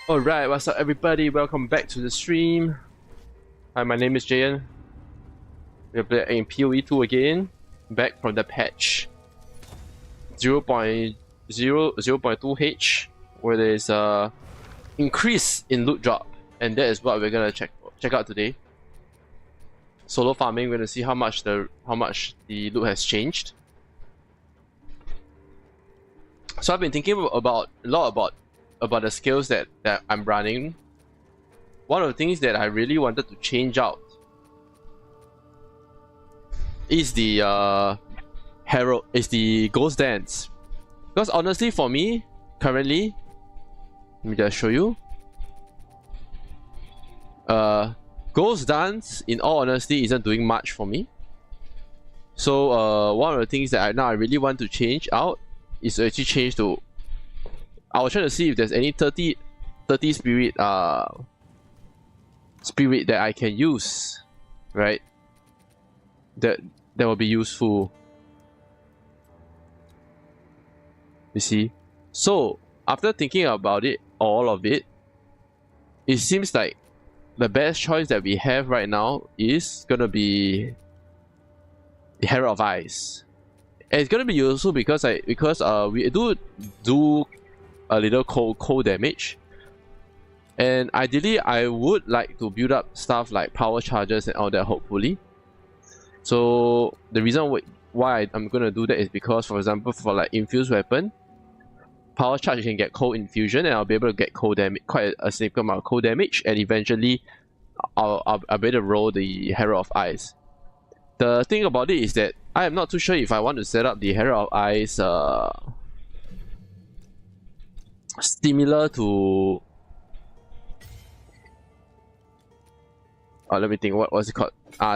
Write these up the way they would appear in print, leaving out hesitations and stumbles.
Alright, what's up everybody? Welcome back to the stream. Hi, my name is Jayan. We're playing PoE 2 again. Back from the patch 0.0.2H, where there's a increase in loot drop. And that is what we're gonna check out today. Solo farming, we're gonna see how much the loot has changed. So I've been thinking a lot about the skills that I'm running. One of the things that I really wanted to change out is the Ghost Dance. Because honestly, for me, currently, let me just show you. Ghost Dance, in all honesty, isn't doing much for me. So one of the things that I really want to change out is to actually change to. I was trying to see if there's any 30 spirit that I can use, right? That will be useful. You see? So after thinking about it, all of it, it seems like the best choice that we have right now is gonna be the Herald of Ice. And it's gonna be useful because we do a little cold damage. And ideally, I would like to build up stuff like power charges and all that, hopefully. So the reason why I'm gonna do that is because, for example, for like infused weapon, power charge you can get cold infusion, and I'll be able to get cold damage, quite a significant amount of cold damage, and eventually I'll be able to roll the Herald of Ice. The thing about it is that I am not too sure if I want to set up the Herald of Ice similar to let me think, what was it called?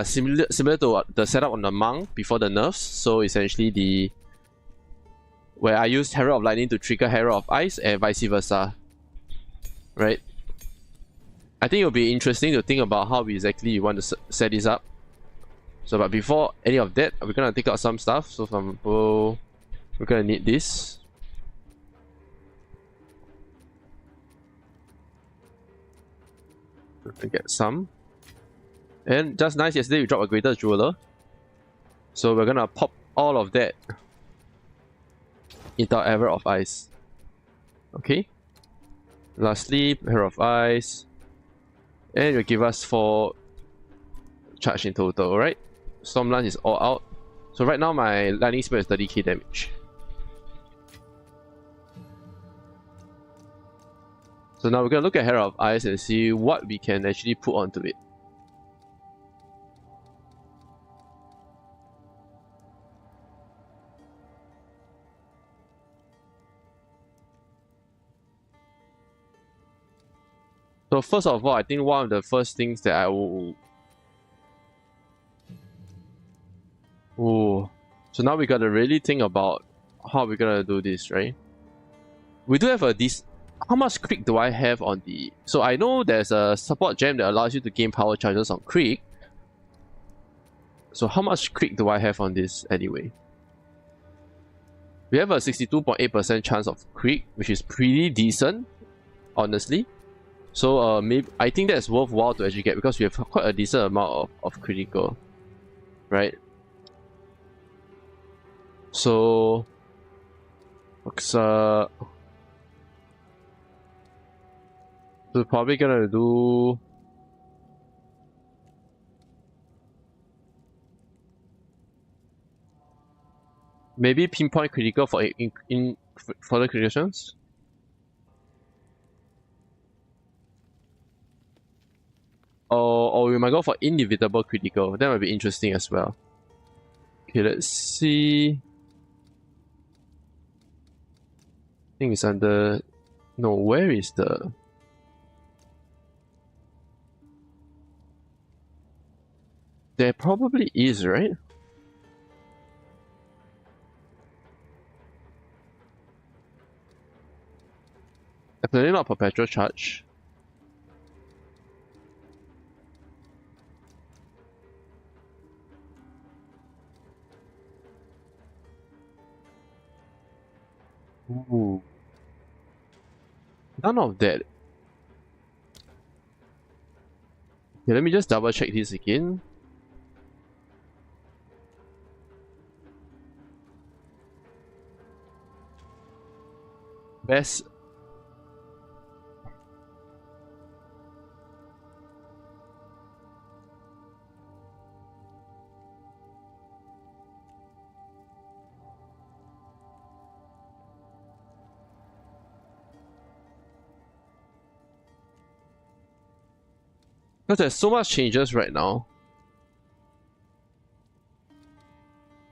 Similar to the setup on the Monk before the nerfs. So essentially where I used Herald of Lightning to trigger Herald of Ice and vice versa. Right? I think it'll be interesting to think about how exactly we want to set this up. So but before any of that, we're gonna take out some stuff. So for example, we're gonna need this. To get some. And just nice, yesterday we dropped a Greater Jeweler. So we're gonna pop all of that into our Herald of Ice. Okay. Lastly, Herald of Ice. And it will give us 4 charge in total, alright? Storm Lance is all out. So right now my lightning spell is 30k damage. So now we're gonna look at Herald of Ice and see what we can actually put onto it. So first of all, I think one of the first things that I will... Ooh. So now we gotta really think about how we're gonna do this, right? We do have a how much Creek do I have on the... So I know there's a support gem that allows you to gain power charges on Creek. So how much Creek do I have on this anyway? We have a 62.8% chance of Creek, which is pretty decent, honestly. So maybe I think that's worthwhile to actually get because we have quite a decent amount of critical, right? So we're probably gonna do maybe pinpoint critical for in further critications. Or we might go for inevitable critical. That might be interesting as well. Okay, let's see. I think it's under... No, where is the... There probably is, right? Definitely not perpetual charge. Ooh. None of that. Okay, let me just double check this again. Best. Because there's so much changes right now.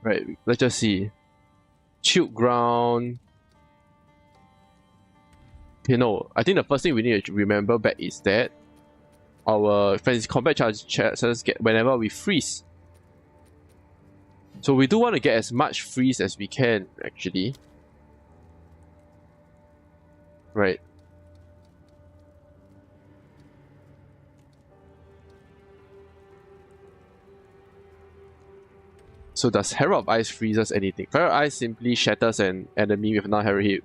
Right, let's just see. Chilled ground. Okay, no. I think the first thing we need to remember back is that our fantasy combat chances get whenever we freeze. So we do want to get as much freeze as we can, actually. Right. So does Herald of Ice freezes anything? Herald of Ice simply shatters an enemy with non-hero hit.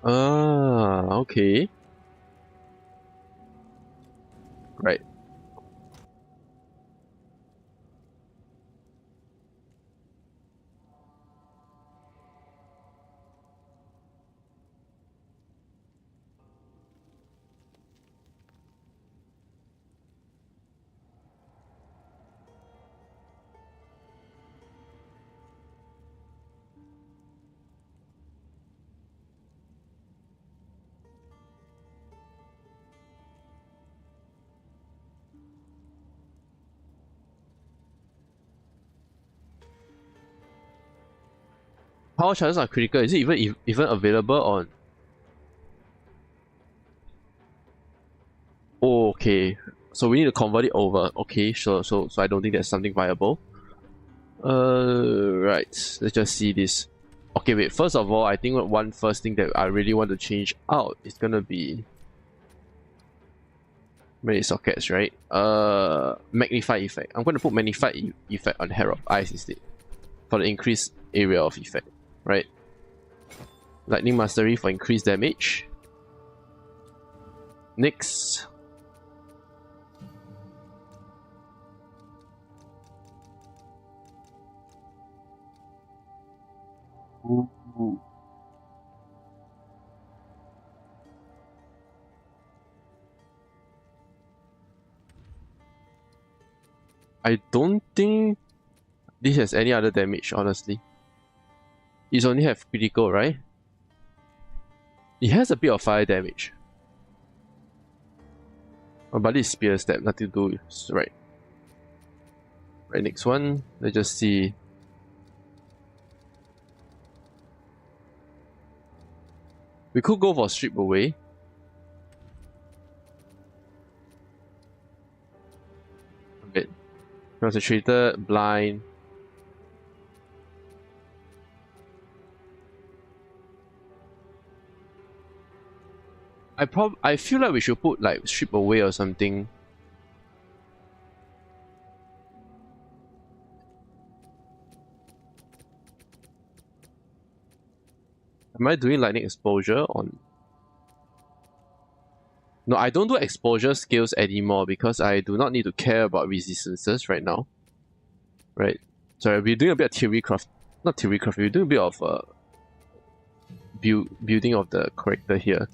Ah, okay. Right. Power charges are critical. Is it even available on? Oh, okay. So we need to convert it over. Okay, sure. So I don't think that's something viable. Right. Let's just see this. Okay, wait. First of all, I think one first thing that I really want to change out is gonna be many sockets, right? Magnify effect. I'm gonna put magnify effect on Herald of Ice instead for the increased area of effect, right? Lightning Mastery for increased damage. Next. Ooh. I don't think this has any other damage, honestly. It's only have critical, right? It has a bit of fire damage. Oh, but it's spear step, nothing to do with, right. Right, next one. Let's just see. We could go for strip away. A bit. Concentrated, blind. I feel like we should put like strip away or something. Am I doing lightning exposure on? No, I don't do exposure skills anymore because I do not need to care about resistances right now. Right. So we're doing a bit of theory craft. Not theory craft, we're doing a bit of building of the character here.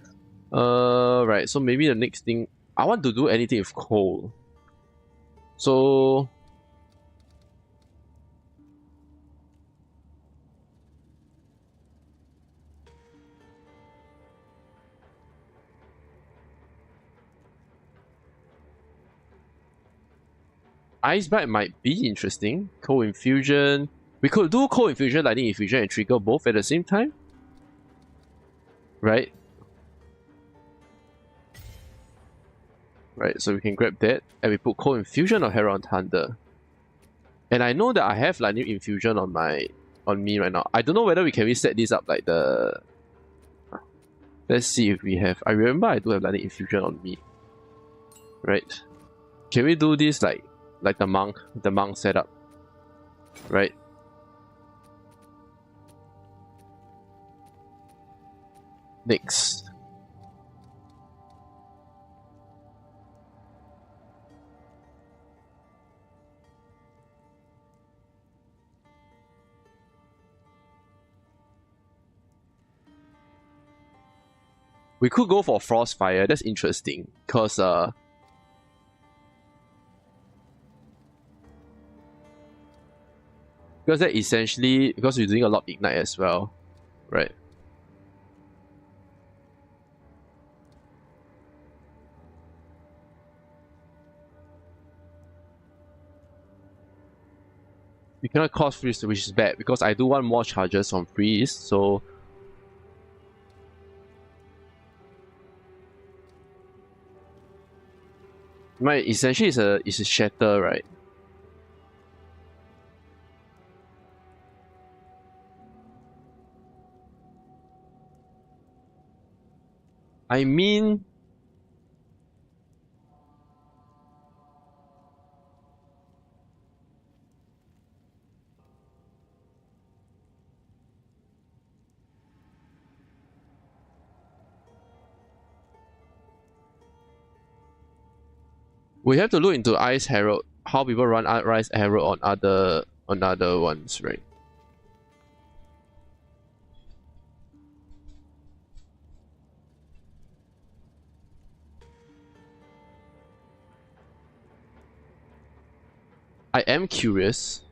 Right, so maybe the next thing, I want to do anything with coal. So Ice Bite might be interesting. Coal Infusion. We could do Coal Infusion, Lightning Infusion, and trigger both at the same time. Right? Right, so we can grab that. And we put Coal Infusion or Herald Thunder. And I know that I have Lightning Infusion on me right now. I don't know whether we can set this up like the... Let's see if we have... I remember I do have Lightning Infusion on me. Right? Can we do this like the monk setup? Right? Next. We could go for Frostfire. That's interesting because that essentially, because we're doing a lot of Ignite as well, right? We cannot cause freeze, which is bad because I do want more charges on freeze. So my essentially is a shatter, right? I mean, we have to look into Ice Herald, how people run Ice Herald on other ones, right? I am curious.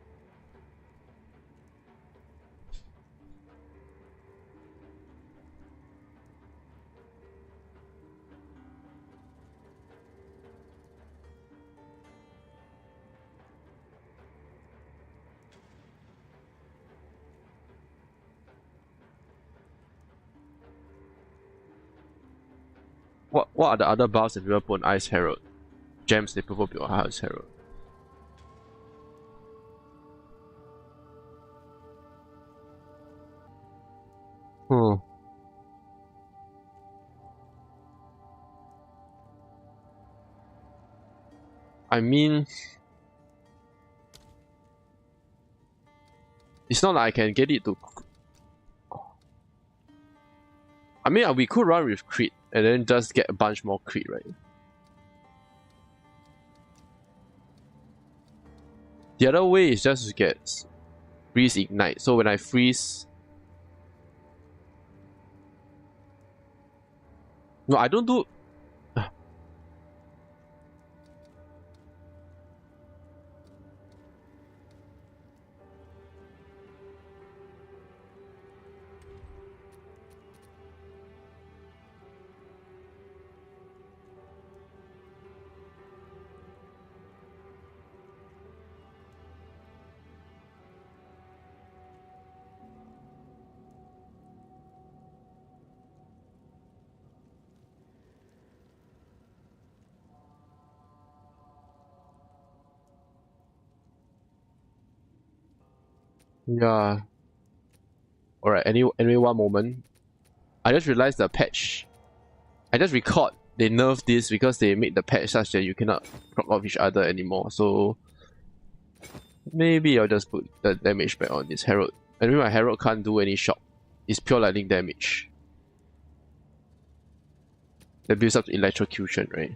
What are the other buffs that people put on Ice Herald? Gems they people put on Ice Herald. Hmm. I mean, it's not like I can get it to. I mean, we could run with crit and then just get a bunch more crit, right? The other way is just to get freeze ignite. So when I freeze, no, I don't do. Yeah. Alright, anyway, one moment. I just realized the patch. I just record they nerfed this because they made the patch such that you cannot proc off each other anymore. So maybe I'll just put the damage back on this Herald. Anyway, my Herald can't do any shock. It's pure lightning damage. That builds up to electrocution, right?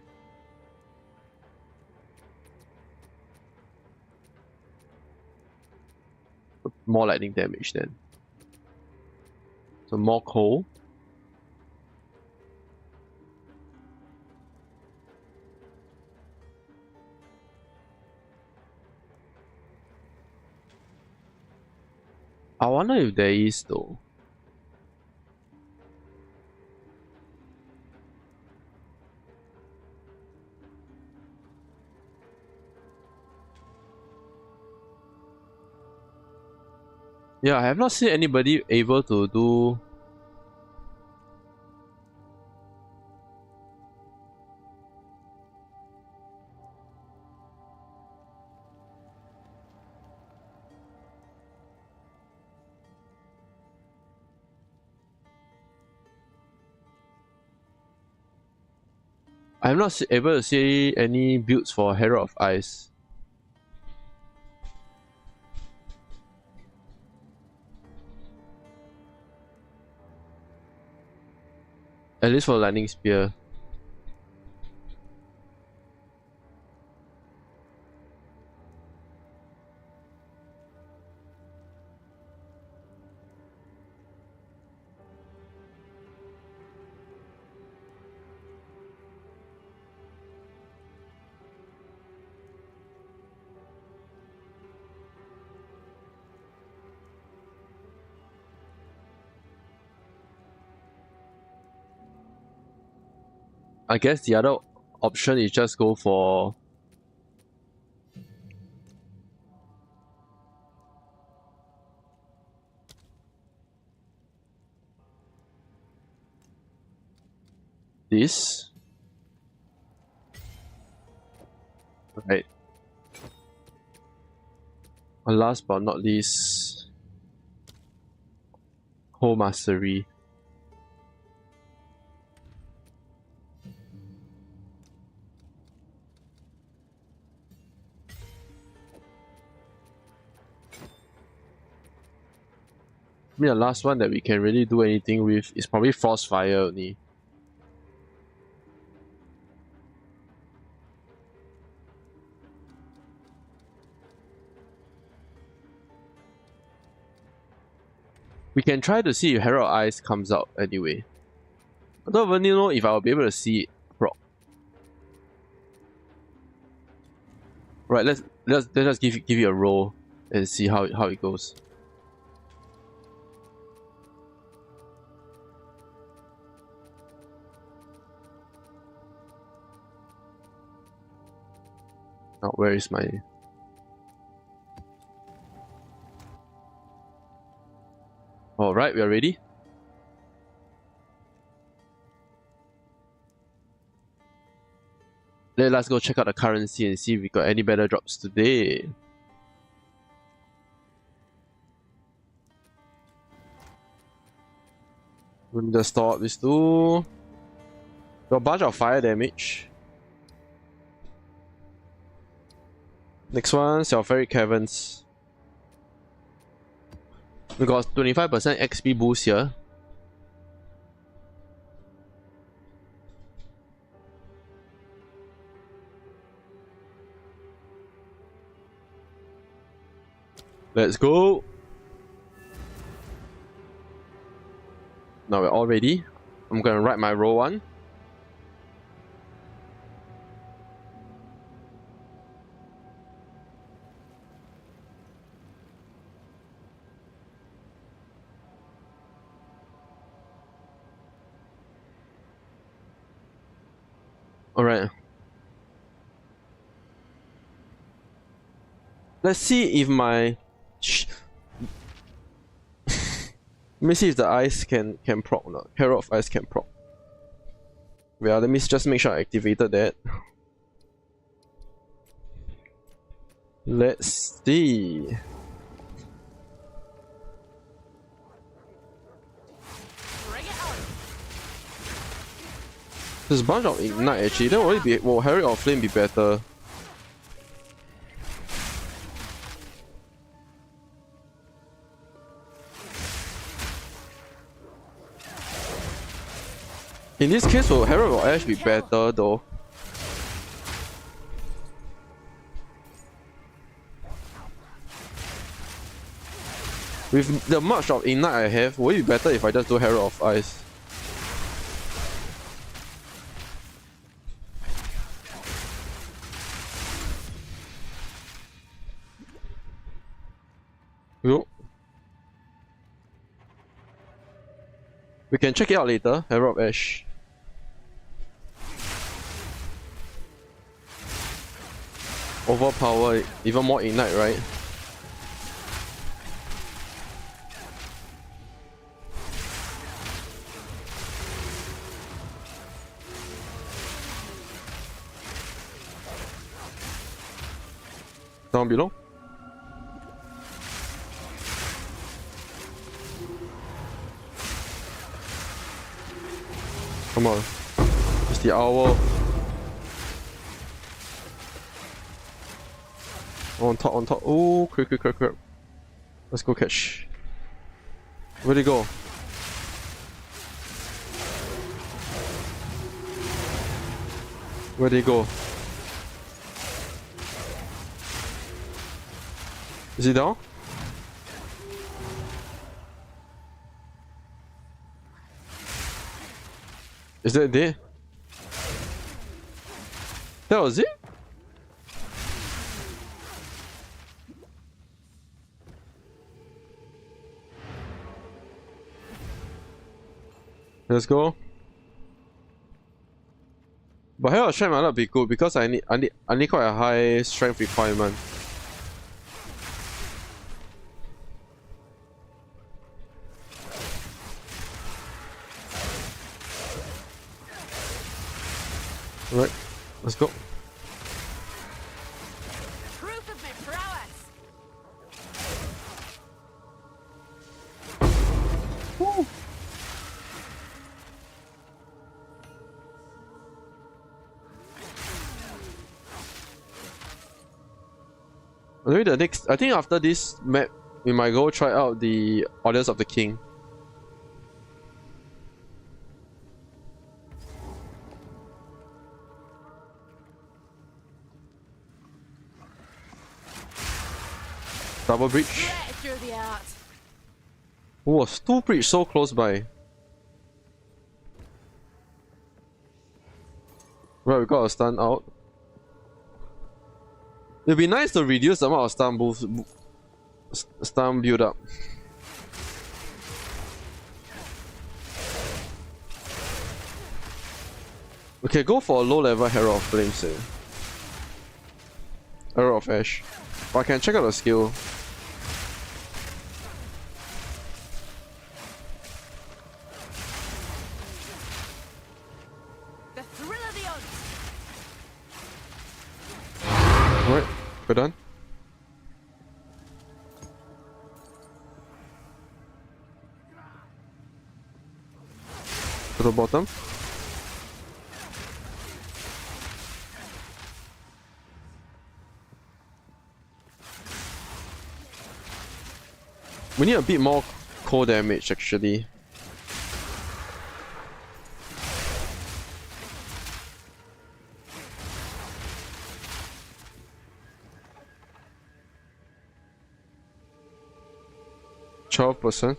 More lightning damage then. So more cold. I wonder if there is though. Yeah, I have not seen anybody able to do. I'm not able to see any builds for Herald of Ice. At least for Lightning Spear. I guess the other option is just go for this. Right. And last but not least, Whole Mastery. I mean, the last one that we can really do anything with is probably Frostfire only. We can try to see if Herald Eyes comes out anyway. I don't even know if I'll be able to see it proc. Right, let's just give you a roll and see how it goes. Now, where is my... Alright, we are ready. Let's go check out the currency and see if we got any better drops today. Let me just store up this too. Got a bunch of fire damage. Next one, Sulfuric Caverns. We got 25% XP boost here. Let's go. Now we're all ready. I'm gonna write my roll one. Alright. Let's see if my... Let me see if the ice can proc or not. Herald of Ice can proc. Yeah, let me just make sure I activated that. Let's see. There's a bunch of Ignite actually. Then will it be... Will Herald of Flame be better? In this case, will Herald of Ash be better though? With the much of Ignite I have, will it be better if I just do Herald of Ice? Yo. We can check it out later, Herald of Ash. Overpower, even more Ignite, right? Down below. Come on. It's the owl. On top, on top. Oh, quick. Let's go catch. Where'd he go? Where'd he go? Is he down? Is that it? That was it? Let's go. But Herald of Strength might not be good because I need quite a high strength requirement. Alright, let's go. Proof of my prowess. Woo. Maybe the next, I think after this map, we might go try out the Orders of the King. Double breach. Through the art. Oh, was two breach so close by. Right, we got a stun out. It'd be nice to reduce the amount of stun build up. Okay, go for a low level Herald of Flames. Herald of Ash. But I can check out the skill. The thrill of the odds. Alright, we're done. To the bottom. We need a bit more cold damage actually. %.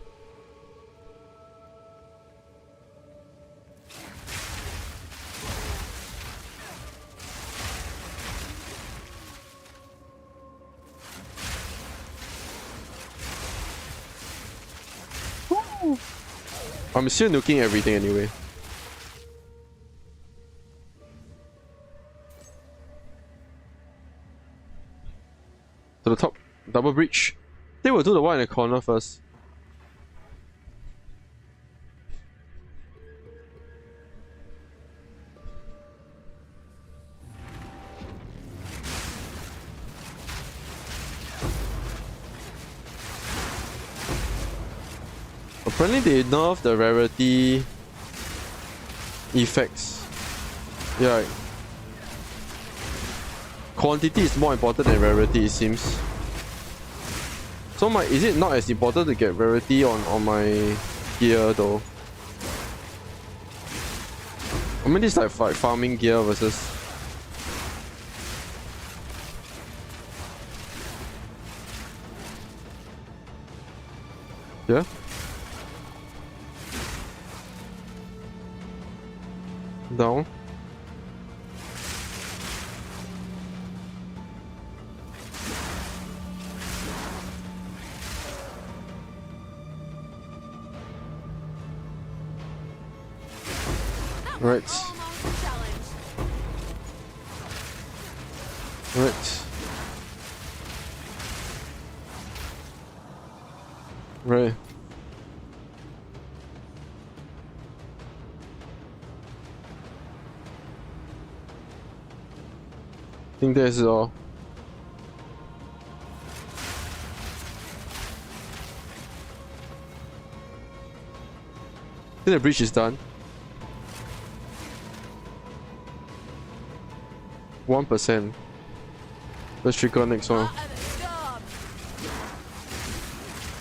I'm still nuking everything anyway. To the top, double breach. They will do the one in the corner first. Apparently they nerfed the rarity effects. Yeah. Quantity is more important than rarity, it seems. So is it not as important to get rarity on my gear though? I mean this is like farming gear versus. Yeah? Down. Right. Right. Right. I think that's all. I think the breach is done. 1%. Let's trigger next one.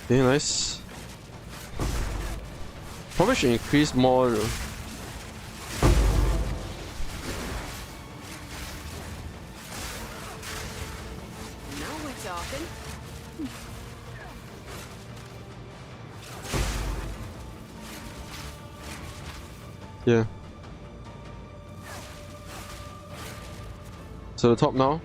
Okay, nice. Probably should increase more. Now we're talking. Yeah. To the top now.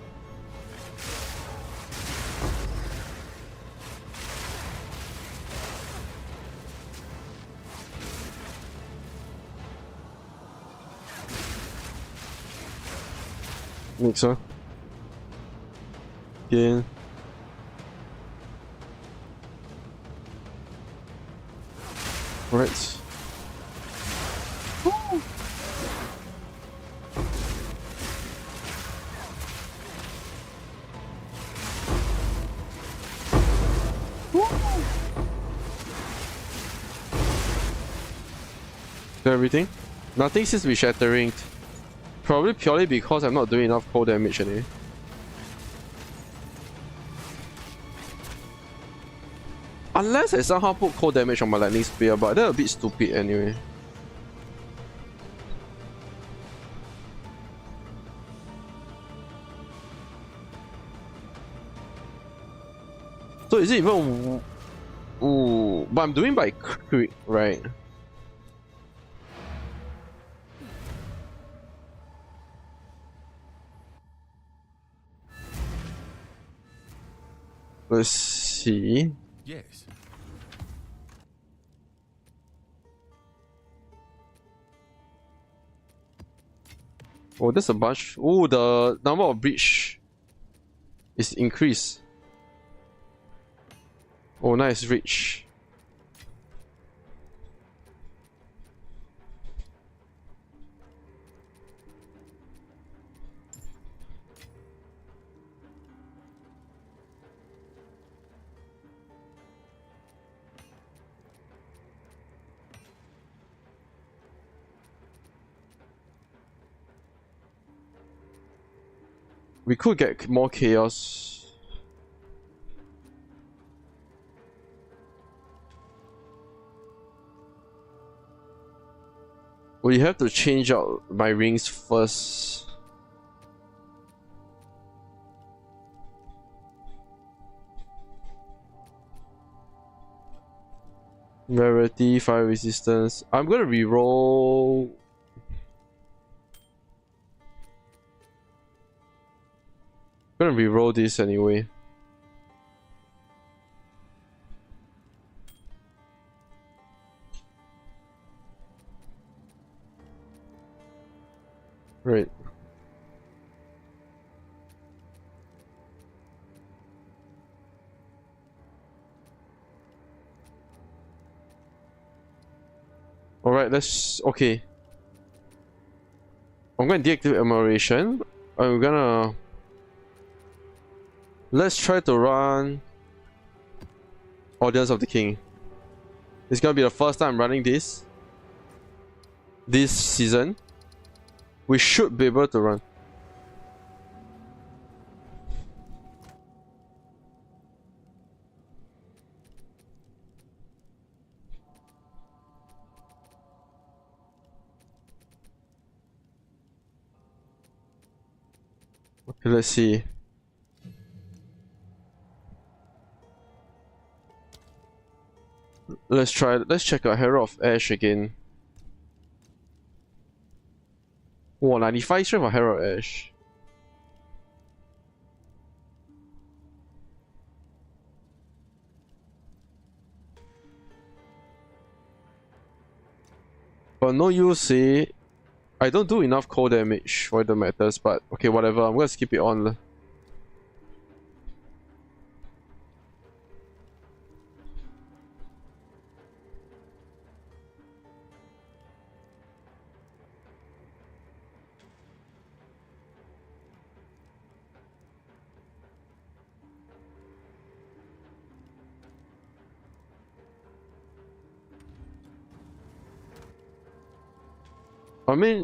Next one. Again. Right. Everything? Nothing seems to be shattering. Probably purely because I'm not doing enough cold damage anyway. Unless I somehow put cold damage on my lightning spear, but that's a bit stupid anyway. So is it even... Ooh, but I'm doing by crit, right? Let's see. Yes. Oh, there's a bunch. Oh, the number of breach is increased. Oh, nice reach. We could get more chaos. We have to change out my rings first. Rarity, fire resistance. I'm gonna reroll. I'm gonna reroll this anyway. Right. Alright, let's... Okay. I'm gonna deactivate Admiration. I'm gonna... Let's try to run... Audience of the King. It's gonna be the first time I'm running this season. We should be able to run. Okay, let's see. Let's check out Herald of Ash again. Oh, 95 strength for Herald of Ash. But no use, eh? I don't do enough cold damage for the matters, but okay, whatever. I'm gonna skip it on. I mean,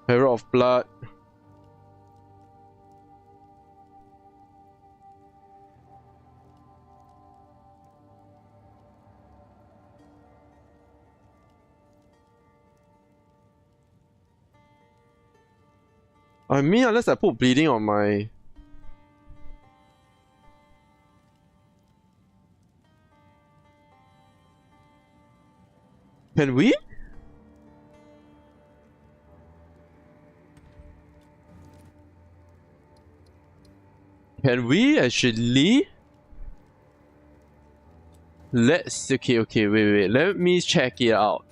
Herald of Blood. I mean, unless I put bleeding on my... Can we? Can we actually? Let's... Okay, wait. Let me check it out.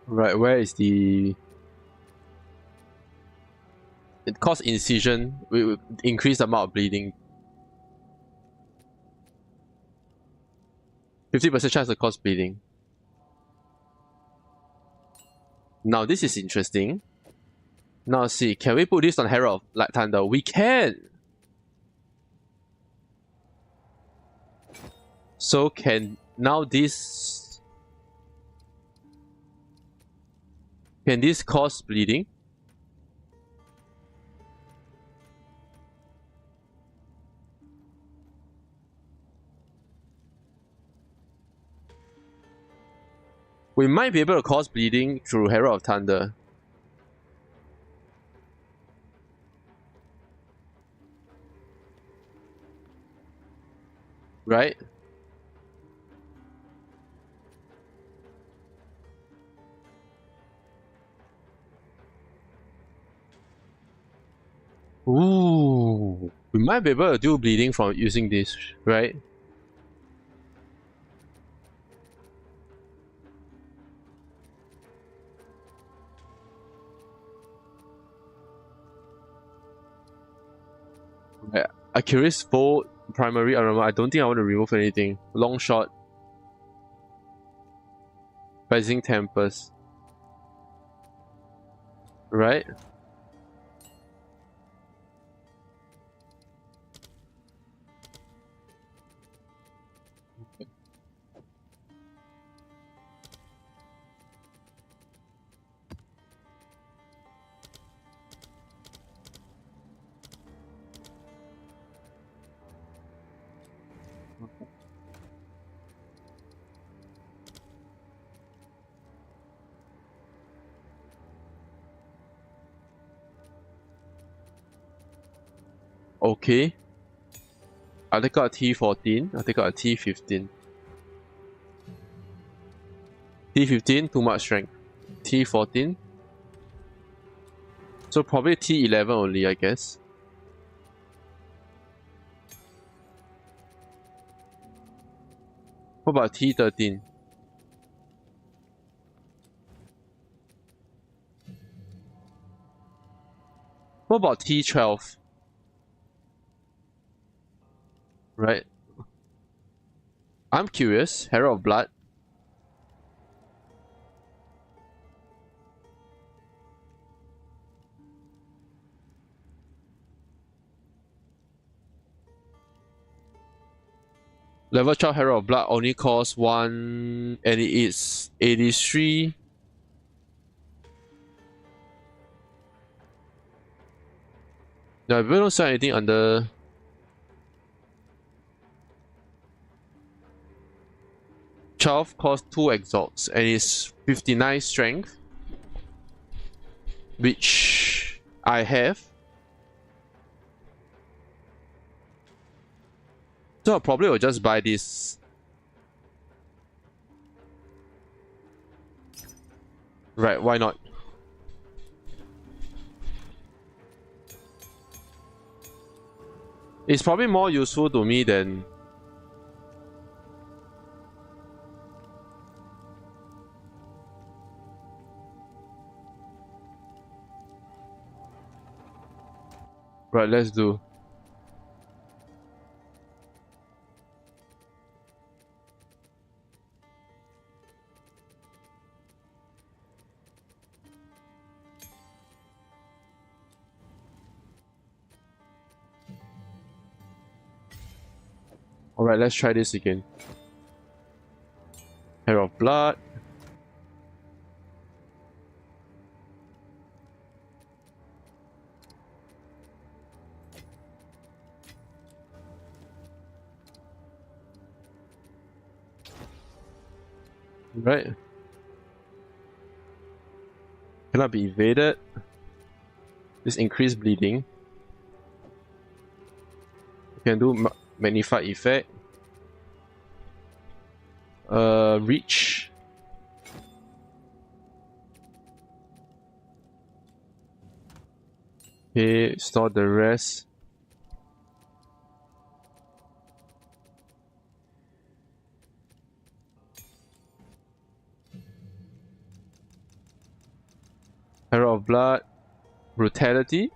Right, where is the... It cause incision, we will increase the amount of bleeding. 50% chance to cause bleeding. Now this is interesting. Now see, can we put this on Herald of Light Thunder? We can! So can now this... Can this cause bleeding? We might be able to cause bleeding through Herald of Thunder. Right? Ooh. We might be able to do bleeding from using this, right? Achilles Fold, primary armor. I don't think I want to remove anything. Long shot. Rising Tempest. Right? Okay. I'll take out a T14. I'll take out a T15. T15, too much strength. T14. So probably T11 only, I guess. What about T13? What about T12? Right. I'm curious. Herald of Blood. Level 12 Herald of Blood only costs 1 and it is 83. No, we don't sell anything under... costs 2 exalts and it's 59 strength, which I have. So I probably will just buy this. Right, why not? It's probably more useful to me than... Right, let's do. Alright, let's try this again. Herald of Blood. Right. Cannot be evaded. This increased bleeding. You can do magnified effect. Reach. Okay, store the rest. Herald of Blood, Brutality,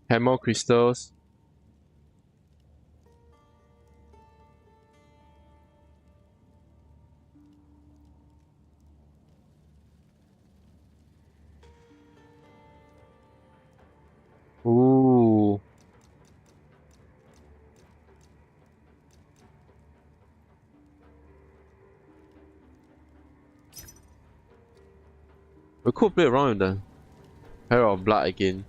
Hammer Crystals, ooh. We could play around with the Herald of Blood again.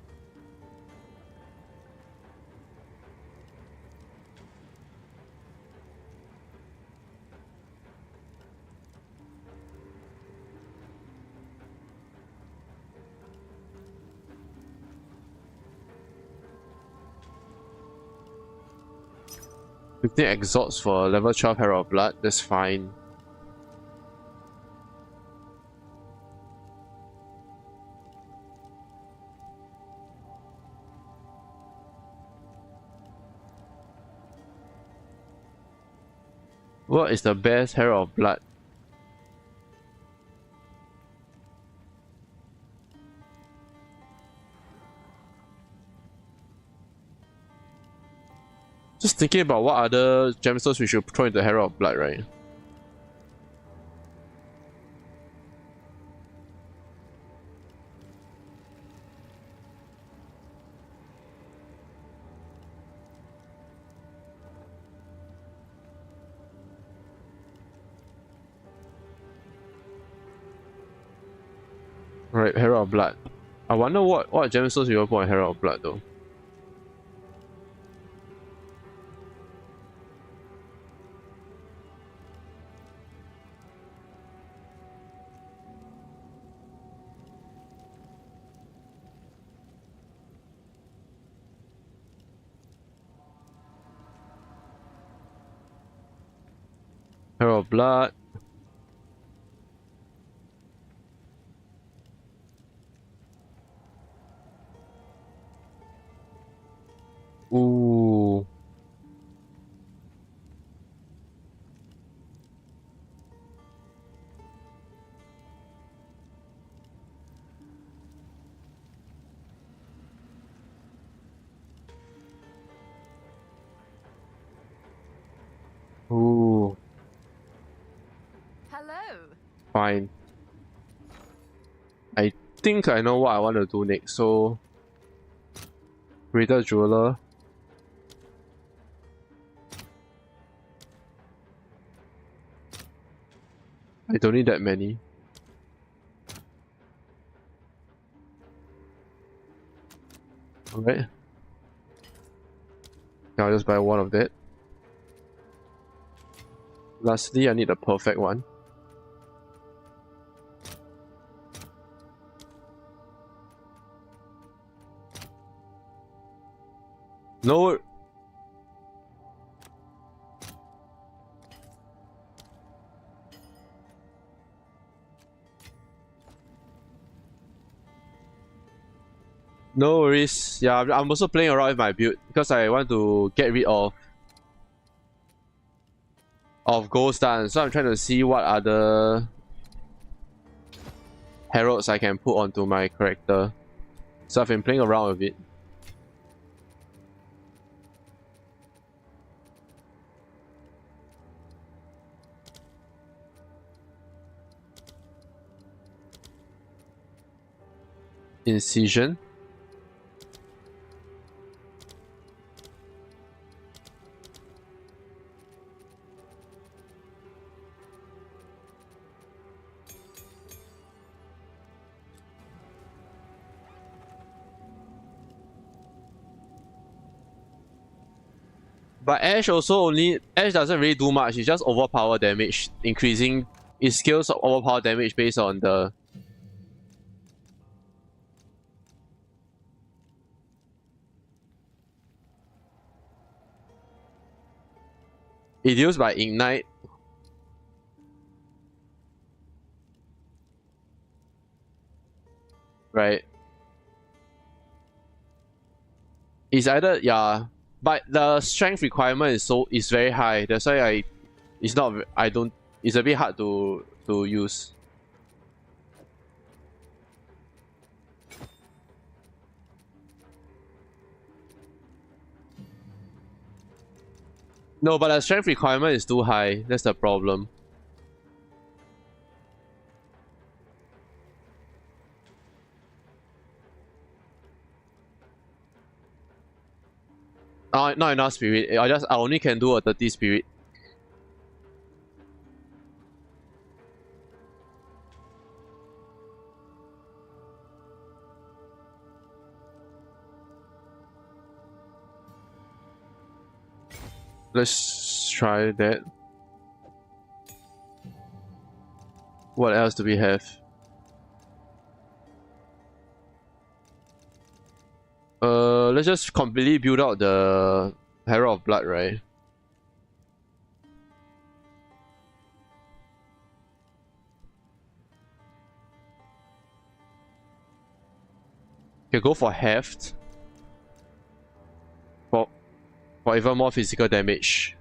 We take exalts for level 12 Herald of Blood, that's fine. What is the best Herald of Blood? Just thinking about what other gemstones we should throw into Herald of Blood, right? Right, Herald of Blood. I wonder what gemstones we will put on Herald of Blood though. Herald of Blood. Ooh. Ooh. Hello. Fine. I think I know what I want to do next, so Greater Jeweler. I don't need that many. Alright. I'll just buy one of that. Lastly, I need a perfect one. No. No worries. Yeah, I'm also playing around with my build because I want to get rid of Gold Stance. So I'm trying to see what other heralds I can put onto my character. So I've been playing around with it. Incision. But Ash doesn't really do much, it's just overpower damage, increasing its scales of overpower damage based on the it deals by ignite. Right. It's either yeah. But the strength requirement is very high. That's why it's a bit hard to to use. No, but the strength requirement is too high. That's the problem. Not enough spirit. I only can do a 30 spirit. Let's try that. What else do we have? Let's just completely build out the Herald of Blood, right? Okay, go for Heft. For even more physical damage.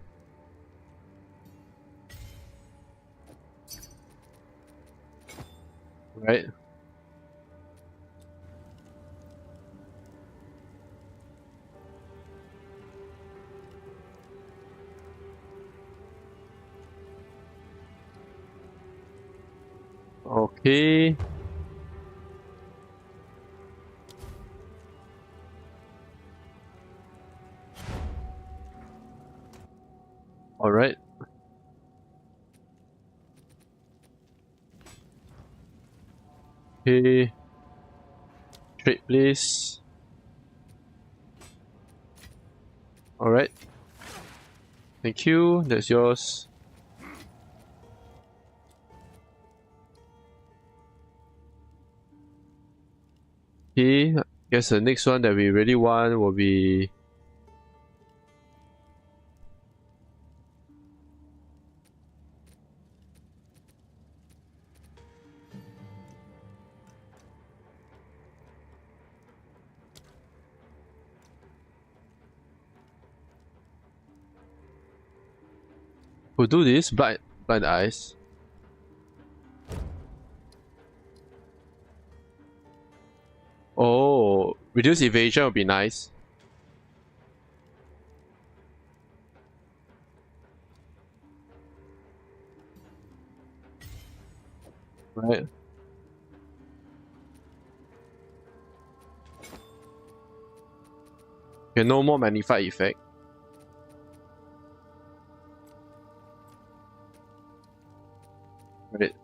Right? Okay. Alright. Okay. Trade please. Alright. Thank you. That's yours. Okay. I guess the next one that we really want will be who do this? Blind eyes. Oh, reduce evasion would be nice. Right. Okay, no more magnified effect. Right.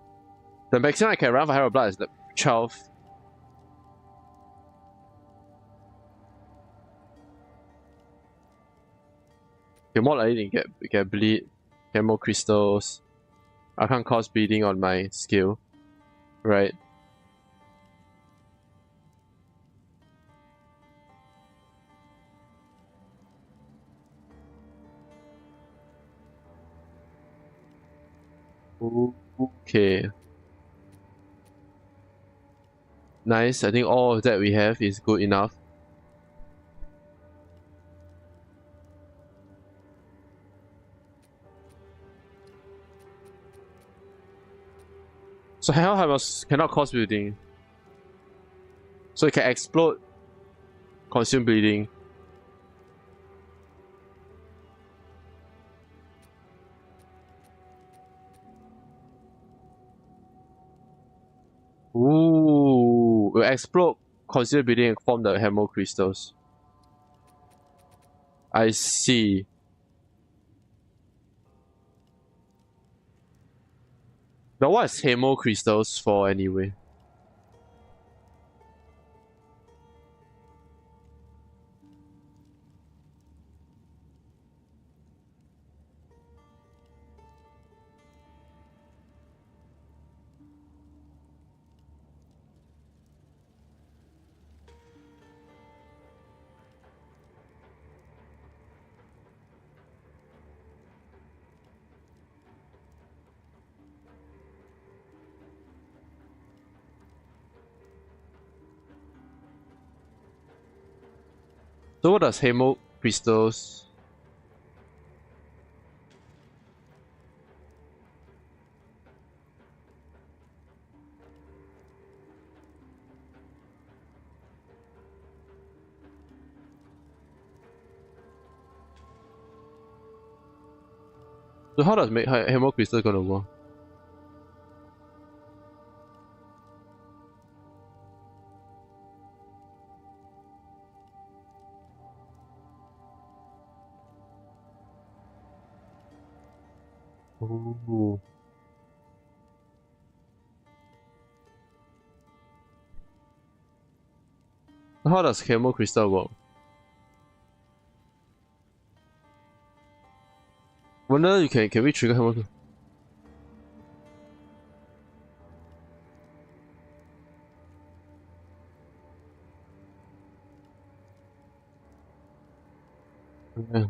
The maximum I can run for Herald Blood is the 12. Okay, more likely to get bleed, get more crystals. I can't cause bleeding on my skill. Right. Okay. Nice. I think all of that we have is good enough. So Hellhammer cannot cause bleeding. So it can explode, consume bleeding. Ooh, will explode, consume bleeding, and form the Hemo crystals. I see. Now what is Hemo crystals for anyway? So what does Hemo crystals? So how does make Hammer Crystal gonna work? Ooh. How does Hammer Crystal work? Wonder you can we trigger Hammer Crystal? Yeah.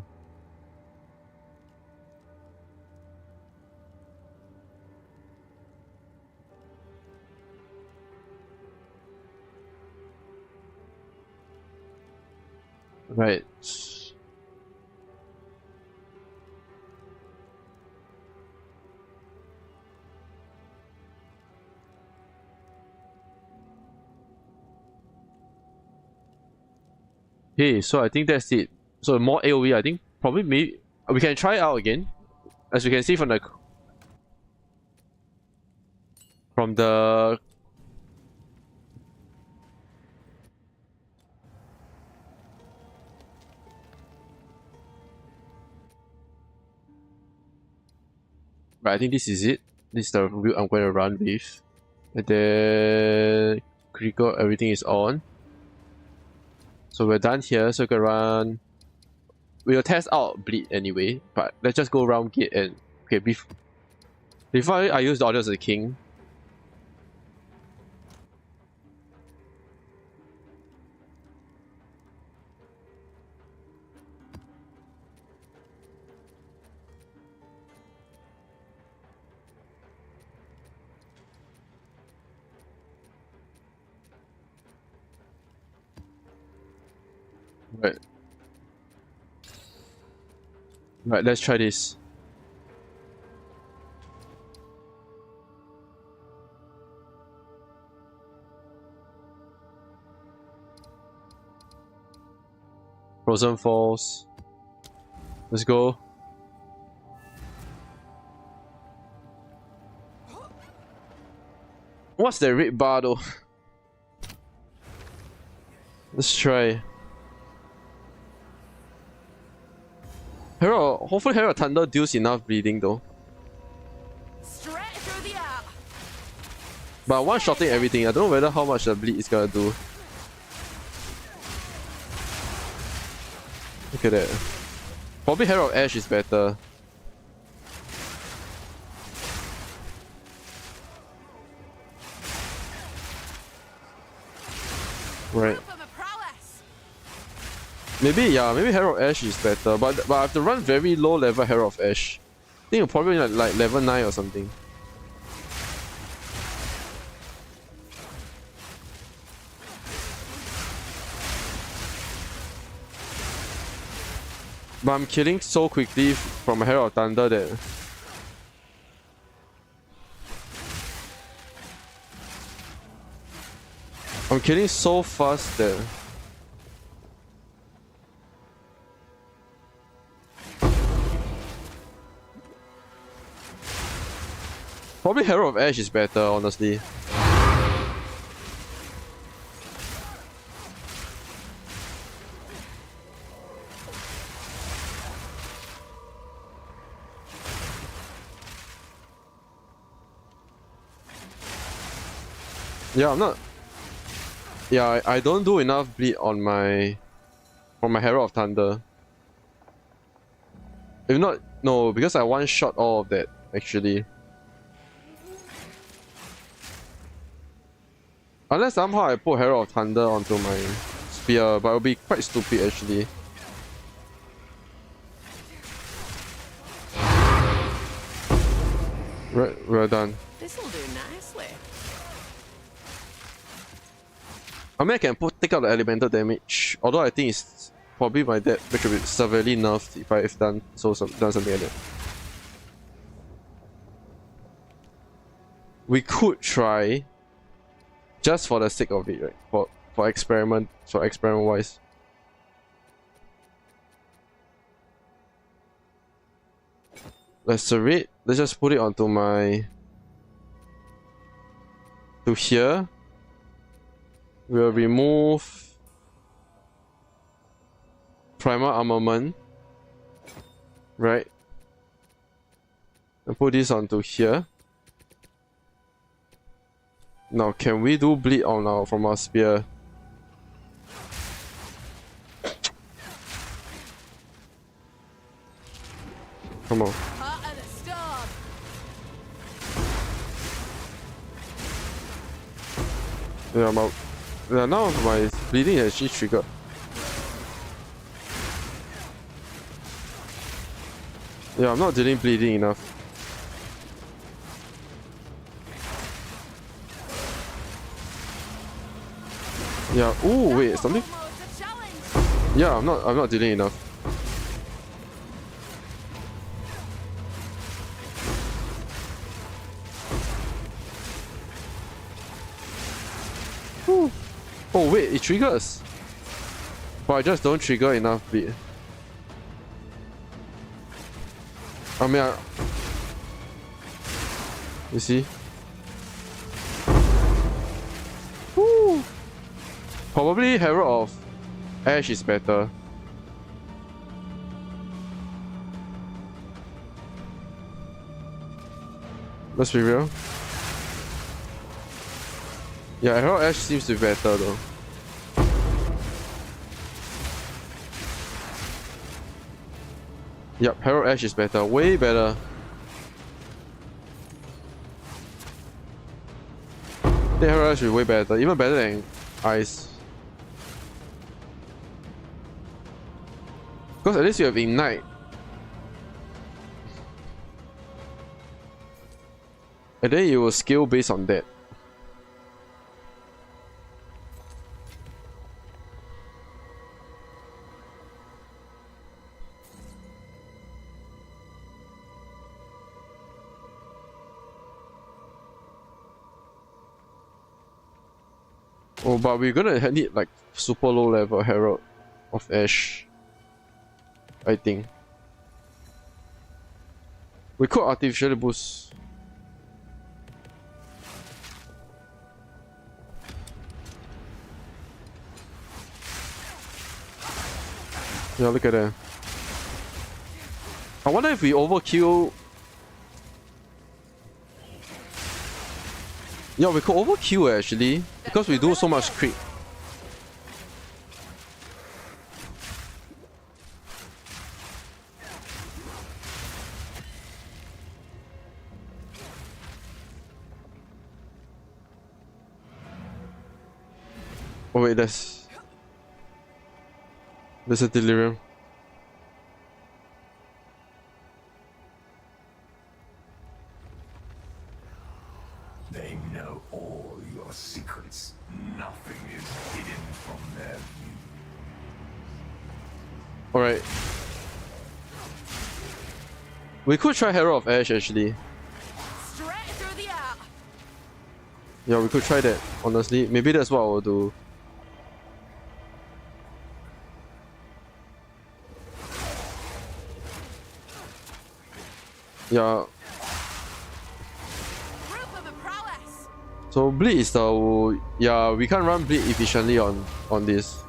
Right. Okay, so I think that's it. So more AoE, I think probably maybe we can try it out again. As you can see from the right, I think this is it. This is the build I'm going to run with. And then critical, everything is on. So we're done here, so we can run. We'll test out bleed anyway, but let's just go around gate and okay before I use the Orders of the King. Right. Right, let's try this. Frozen Falls. Let's go. What's the red bar though? Let's try. Hopefully Herald Thunder deals enough bleeding though. Straight through the art. But one-shotting everything, I don't know whether how much the bleed is gonna do. Look at that. Probably Herald Ash is better. Right. Proof of my prowess. Maybe Herald Ash is better, but I have to run very low level Herald of Ash. I think it'll probably like level 9 or something. But I'm killing so quickly from Herald of Thunder that I'm killing so fast that probably Herald of Ash is better, honestly. Yeah, I'm not. Yeah, I don't do enough bleed on my Herald of Thunder. If not, no, because I one-shot all of that actually. Unless somehow I put Herald of Thunder onto my spear, but it'll be quite stupid actually. Right, we're done. This'll do nicely. I mean, I can take out the elemental damage, although I think it's probably my death which will be severely nerfed if I've done something like that. We could try, just for the sake of it, right? For experiment wise. Lacerate. Let's just put it onto my... to here. We'll remove Primal Armament. Right. And put this onto here. Now, can we do bleed on our from our spear? Come on. Hot and a storm. Yeah, now my bleeding actually triggered. Yeah, I'm not dealing bleeding enough. Yeah. Ooh, wait, something. Almost a challenge. Yeah, I'm not dealing enough. Ooh. Oh wait, it triggers. But I just don't trigger enough bleed. I mean, you see? Woo! Probably Herald of Ash is better. Let's be real. Yeah, Herald Ash seems to be better though. Yep, Herald Ash is better, way better. I think Herald Ash is way better, even better than Ice. Because at least you have Ignite. And then you will scale based on that. Oh, but we're gonna need like super low level Herald of Ash, I think. We could artificially boost. Yeah, look at that. I wonder if we overkill. Yeah, we could overkill actually, because we do so much crit. Oh wait, there's a delirium. They know all your secrets. Nothing is hidden from their view. Alright. We could try Herald of Ash actually. Straight through the art. Yeah, we could try that, honestly. Maybe that's what I will do. Yeah. Proof of a prowess. So bleed is the yeah, we can't run bleed efficiently on this.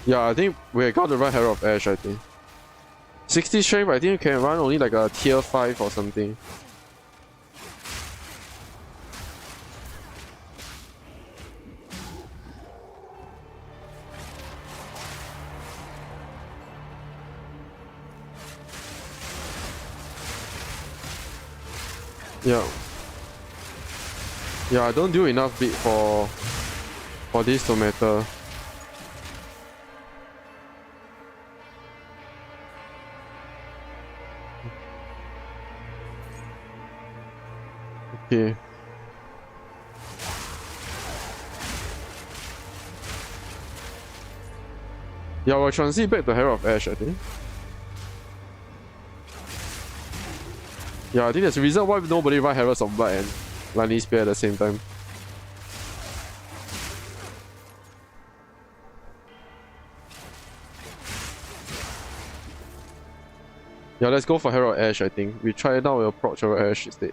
Yeah, I think we got to run Herald of Ash, I think. 60 strength, I think you can run only like a tier 5 or something. Yeah. Yeah, I don't do enough beat for this to matter. Okay. Yeah, we'll transit back to Herald of Ash, I think. Yeah, I think there's a reason why nobody run Heralds of Blood and Lightning Spear at the same time. Yeah, let's go for Herald Ash, I think. We try it now, we'll approach Herald Ash instead.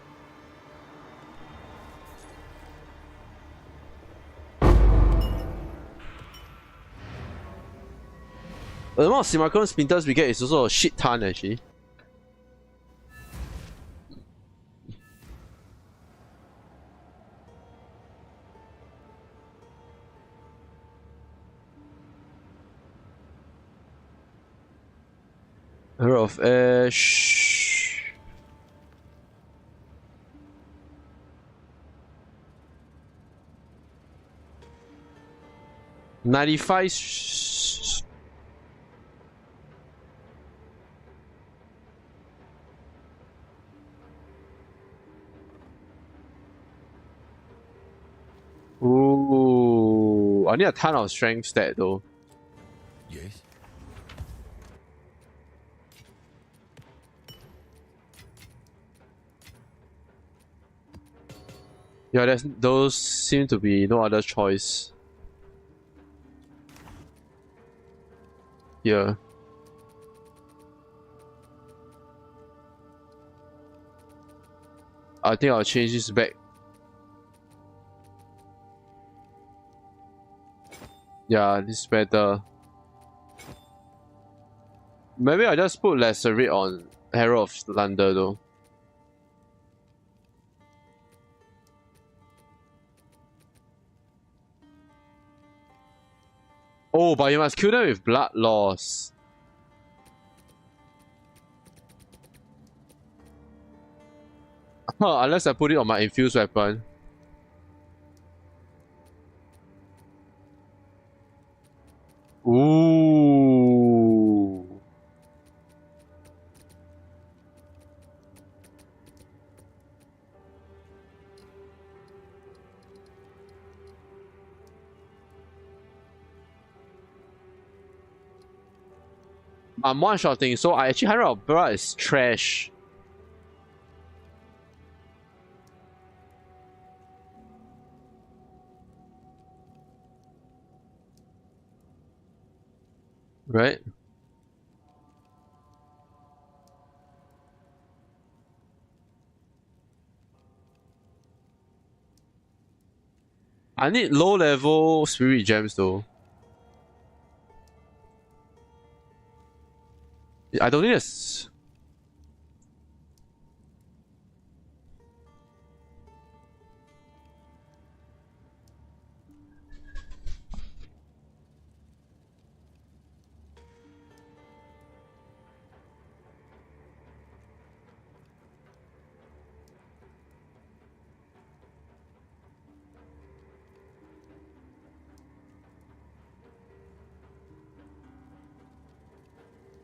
The amount of Simulacrum Splinters we get is also a shit ton actually. Herald of Ash. $95. Ooh, I need a ton of strength stat though. Yes. Yeah, those seem to be no other choice. Yeah. I think I'll change this back. Yeah, this is better. Maybe I just put Lacerate on Herald of Thunder though. Oh, but you must kill them with blood loss. Unless I put it on my infused weapon. Ooh. I'm one-shotting, so I actually Herald of Blood is trash. Right? I need low-level spirit gems though. I don't need this.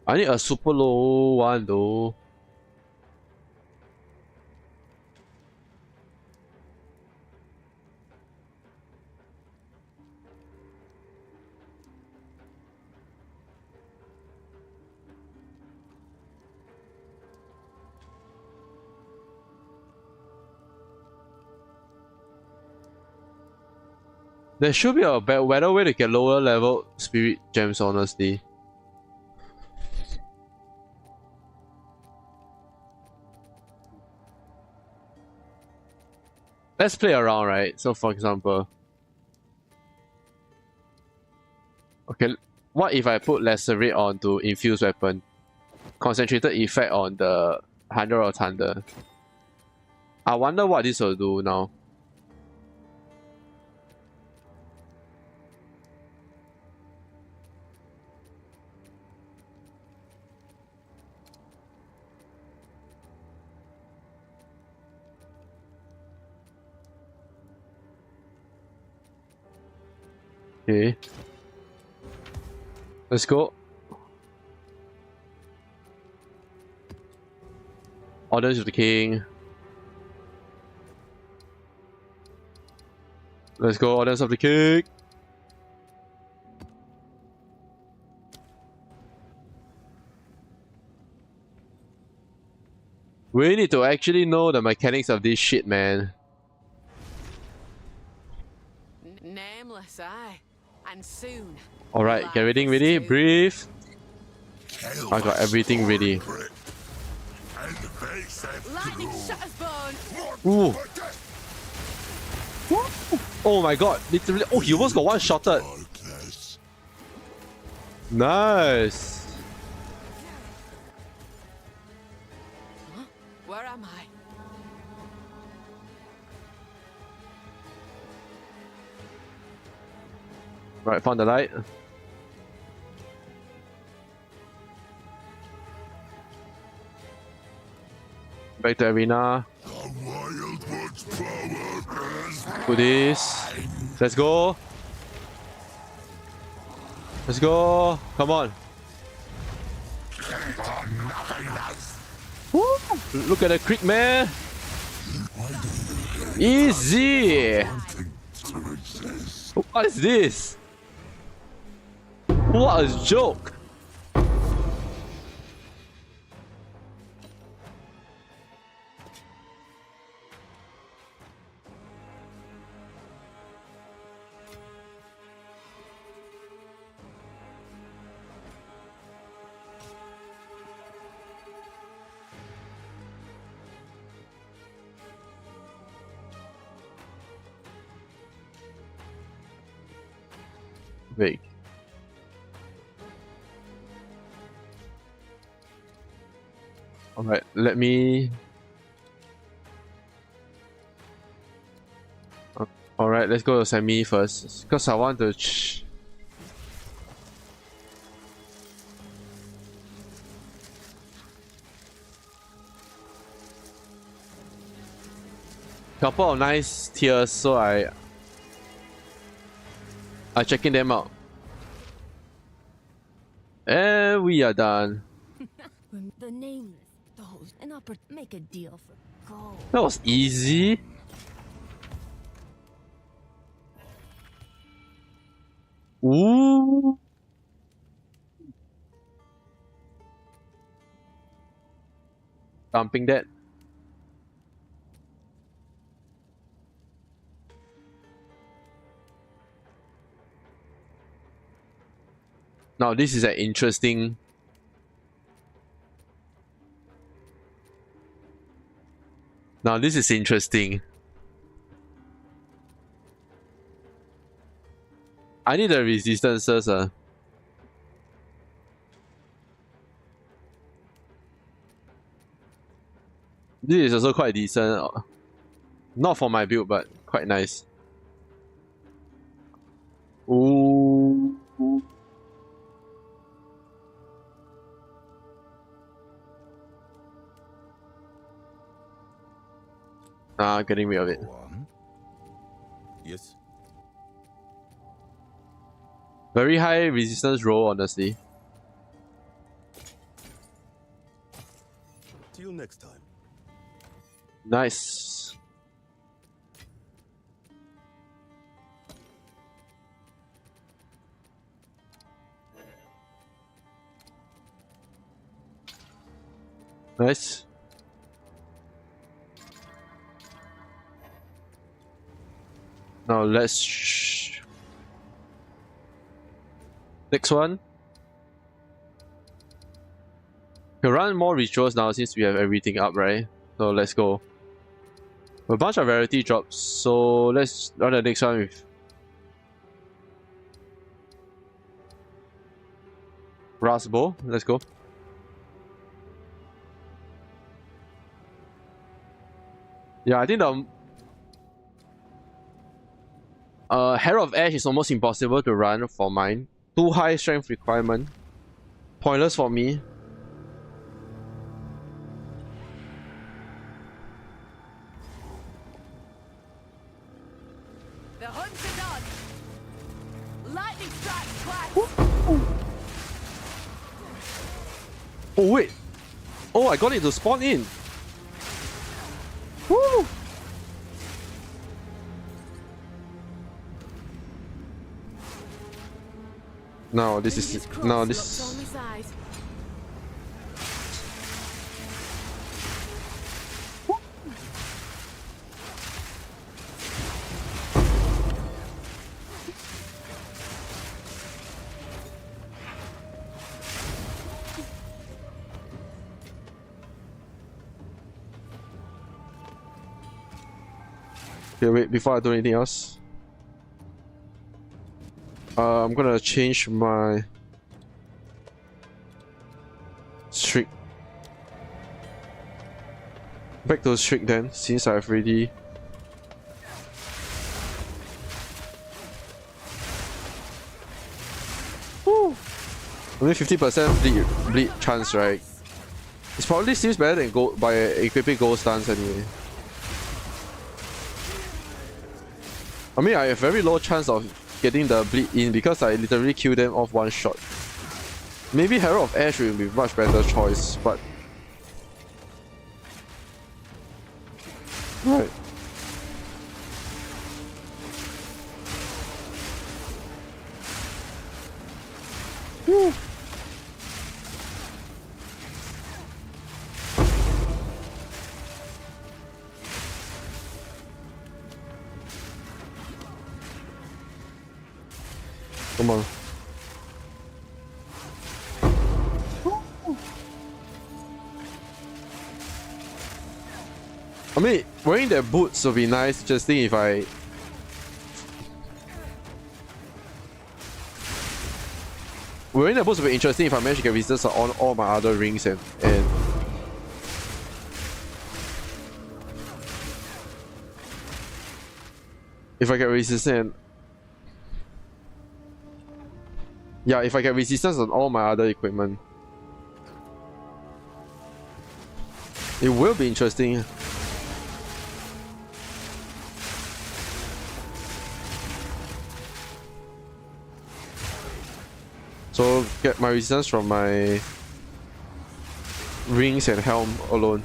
I need a super low one though. There should be a better way to get lower level spirit gems, honestly. Let's play around, right? So for example, okay, what if I put Lacerate onto infused weapon? Concentrated effect on the Herald of Thunder. I wonder what this will do now. Okay. Let's go. Orders of the King. Let's go, Orders of the King. We need to actually know the mechanics of this shit, man. Nameless, aye. And soon. Alright, get everything ready. Breathe. I got everything ready. Lightning shatters bone. Ooh. Oh my god, literally. Oh, he almost got one shotted. Nice. Huh? Where am I? Right, found the light. Back to arena. Do this. Let's go. Let's go. Come on. Woo! Look at the creek, man. Easy. What is this? What a joke. Wait. Alright, let me... Alright, let's go to semi first. Because I want to... Couple of nice tiers, so I checking them out. And we are done. The nameless, those, and make a deal for gold. That was easy. Ooh. Dumping that. Now this is an interesting. Now this is interesting. I need the resistances. This is also quite decent. Not for my build, but quite nice. Ooh. Getting rid of it. Yes. Very high resistance roll, honestly. Till next time. Nice. Nice. Now let's next one. We can run more rituals now since we have everything up, right? So let's go. A bunch of rarity drops, so let's run the next one with Rasbo. Let's go. Yeah, I think the Herald of Ash is almost impossible to run for mine. Too high strength requirement. Pointless for me. The hunt's done. Lightning strikes twice. Oh wait. Oh, I got it to spawn in. Woo! No, this is no this. Okay, wait, before I do anything else. I'm gonna change my streak. Back to streak then, since I've already... Woo! Only 50% bleed chance, right? It probably seems better than gold by equipping gold stance anyway. I mean, I have very low chance of getting the bleed in because I literally kill them off one shot. Maybe Herald of Ash will be much better choice, but... Right. Woo. Come on. I mean, wearing their boots would be nice, just think if I... Wearing the boots would be interesting if I manage to get resistance on all my other rings and... If I get resistance... Yeah, if I get resistance on all my other equipment. It will be interesting. So get my resistance from my rings and helm alone.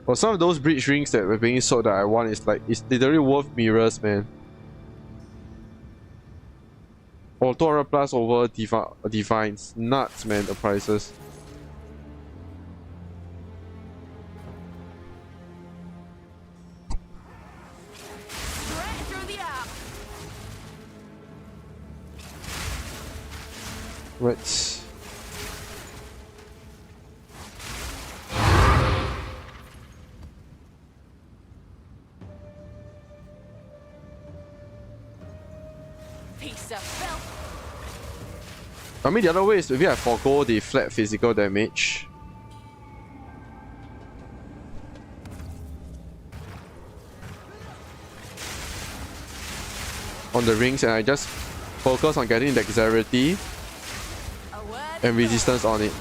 For some of those breach rings that were being sold that I want, is like, it's literally worth mirrors, man. Or 200 plus over Divines. Nuts, man, the prices. Straight through the arm. Right. Piece of filth. I mean, the other way is maybe I forgo the flat physical damage. On the rings, and I just focus on getting dexterity A word and resistance on it.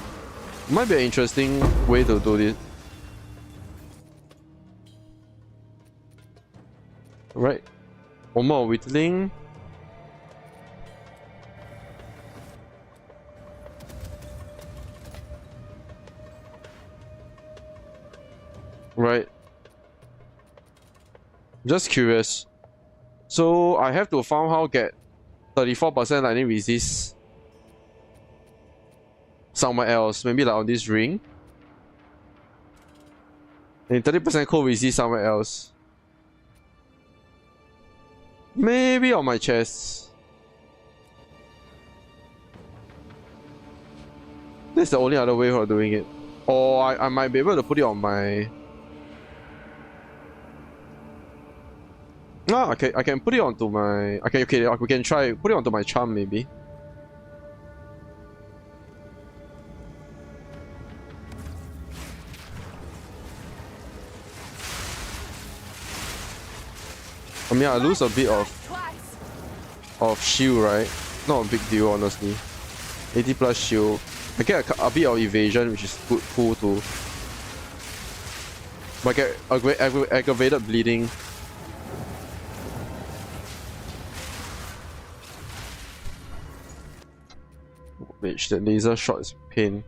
Might be an interesting way to do this. Right. One more whittling. Right. Just curious. So I have to somehow get 34% lightning resist somewhere else. Maybe like on this ring. And 30% cold resist somewhere else. Maybe on my chest. That's the only other way of doing it. Or I might be able to put it on my... No, okay, I can put it onto my... Okay, we can try put it onto my charm maybe. I mean, I lose a bit of shield, right? Not a big deal, honestly. 80 plus shield. I get a bit of evasion, which is good, cool too. But I get aggravated bleeding. Which the laser shot is pain.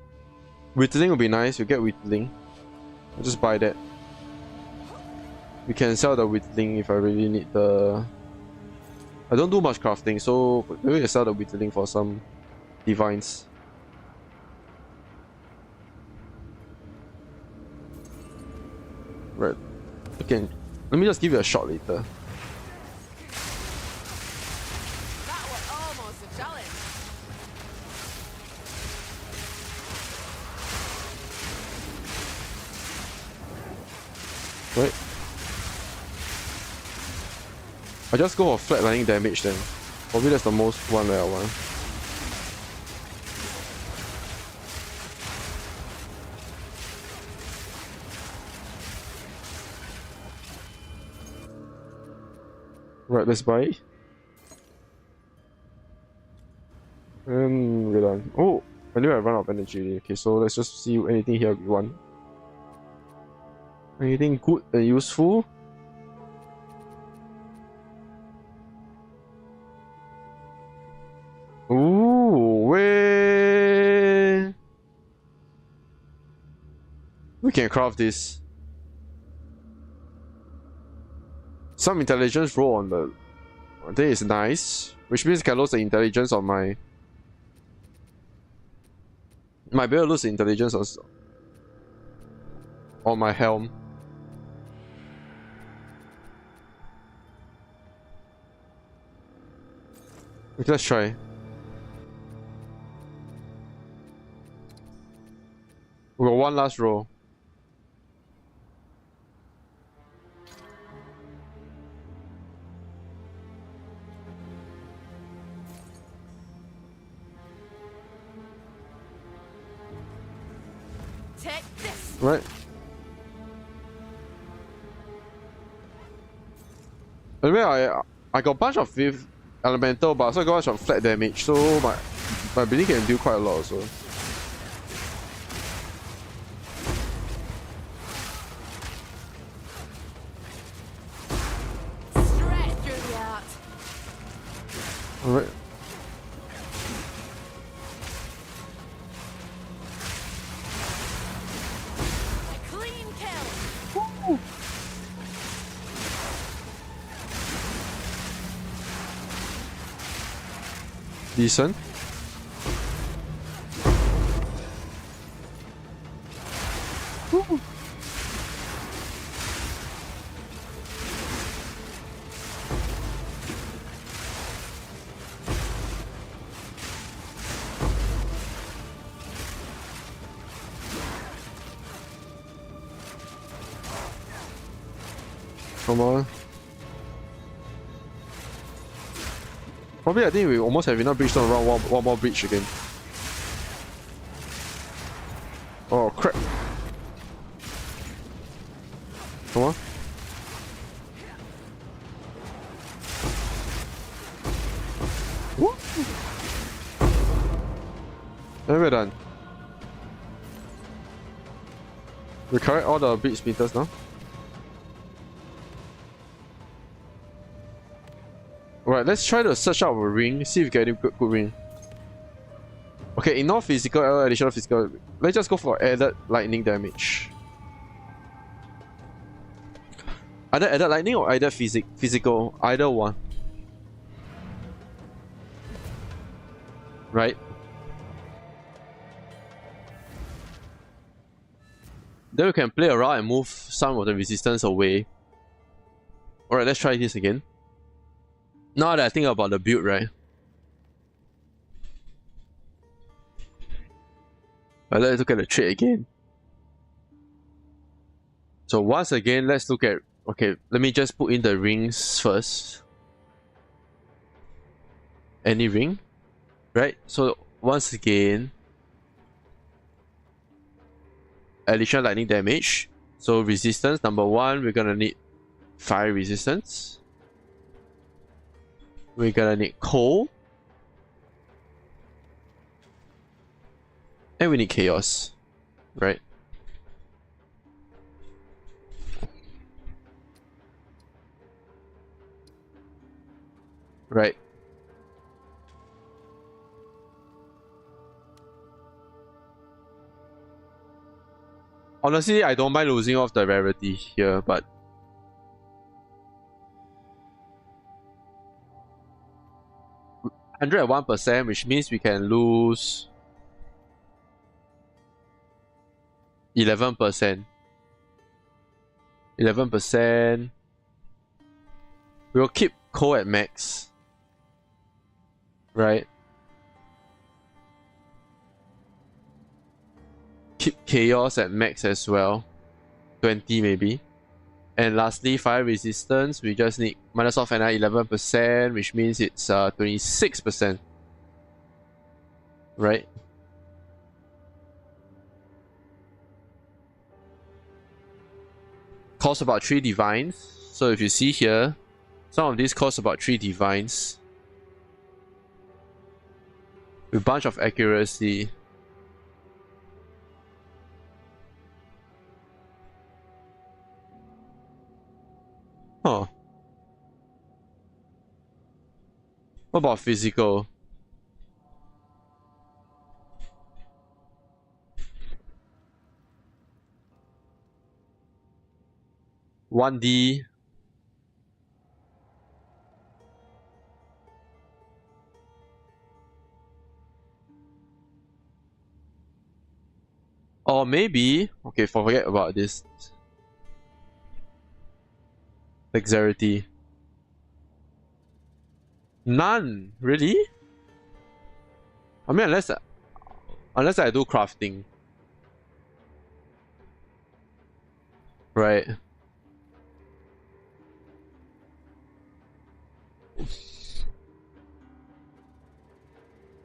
Whittling would be nice. You get whittling. I'll just buy that. We can sell the whittling if I really need the... I don't do much crafting, so maybe we can sell the whittling for some divines. Right. Okay. Let me just give you a shot later. That was almost a challenge. Right. I just go for flatlining damage then. Probably that's the most one that I want. Right, let's buy. And we're done. Oh, I knew I run out of energy. Okay, so let's just see anything here we want. Anything good and useful? Ooh, wait. We can craft this. Some intelligence roll on the. I think it's nice, which means I can lose the intelligence on my. Might be able to lose the intelligence on my helm. Okay, let's try. We got one last roll. Take this. Right. Anyway, I got a bunch of fifth elemental, but I also got a bunch of flat damage, so my ability can do quite a lot also. Straight through the heart. Alright. A clean kill. Decent. Woo. Come on. Probably I think we almost have enough bridgestone around one more bridge again. Oh crap. Come on. Woo. And we're done. We collect all the bridge splinters now. Alright, let's try to search out a ring, see if we get any good ring. Okay, ignore physical, additional physical. Let's just go for added lightning damage. Either added lightning or either physical, either one. Right? Then we can play around and move some of the resistance away. Alright, let's try this again. Now that I think about the build, right? Let's look at the trait again. So once again, let's look at... Okay, let me just put in the rings first. Any ring? Right? So once again... Additional lightning damage. So resistance, number 1, we're gonna need fire resistance. We're gonna need cold. And we need chaos. Right? Right. Honestly, I don't mind losing off the rarity here, but 101%, which means we can lose 11%. 11%. We'll keep Cold at max. Right? Keep Chaos at max as well. 20 maybe. And lastly, Fire Resistance, we just need minus off another 11%, which means it's 26%. Right? Cost about 3 divines. So if you see here, some of these cost about 3 divines. With bunch of accuracy. Huh. What about physical? One D. Or maybe, okay, forget about this. Dexterity. None, really? I mean, unless I do crafting, right?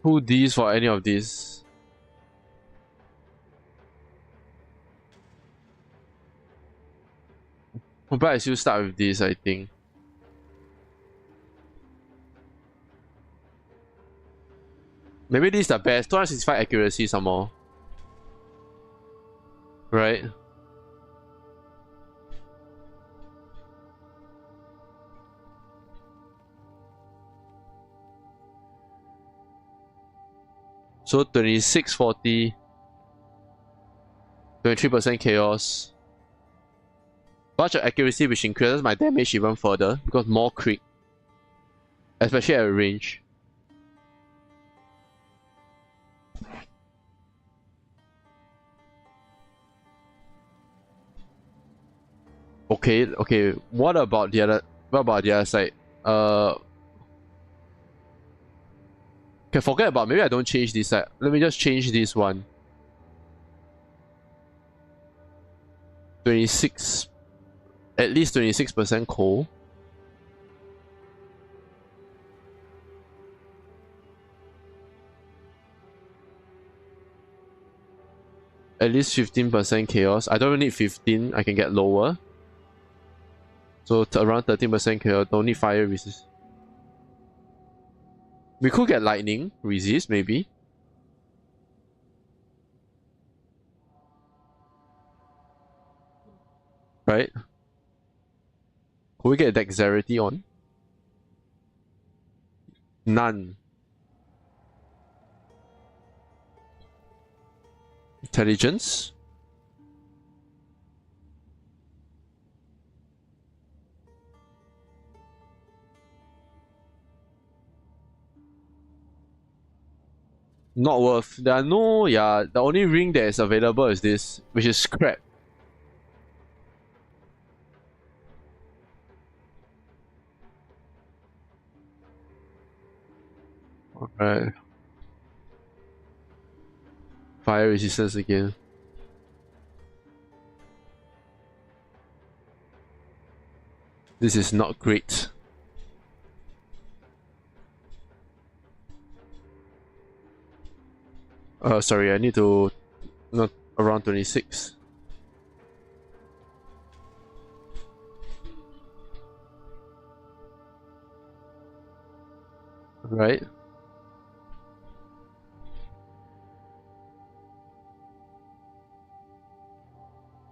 Who these for any of these? But I still start with this, I think. Maybe this is the best. 265 accuracy some more. Right? So 2640. 23% chaos. Bunch of accuracy which increases my damage even further because more crit. Especially at range. Okay, what about the other side? Okay, forget about, maybe I don't change this side. Let me just change this one. 26, at least 26% coal. At least 15% chaos. I don't need 15, I can get lower. So around 13% chaos, don't need fire resist. We could get lightning resist, maybe. Right? Could we get dexterity on? None. Intelligence? Not worth. There are no, yeah, the only ring that is available is this, which is scrap. Alright. Fire resistance again. This is not great. Sorry, I need to not around 26. Right.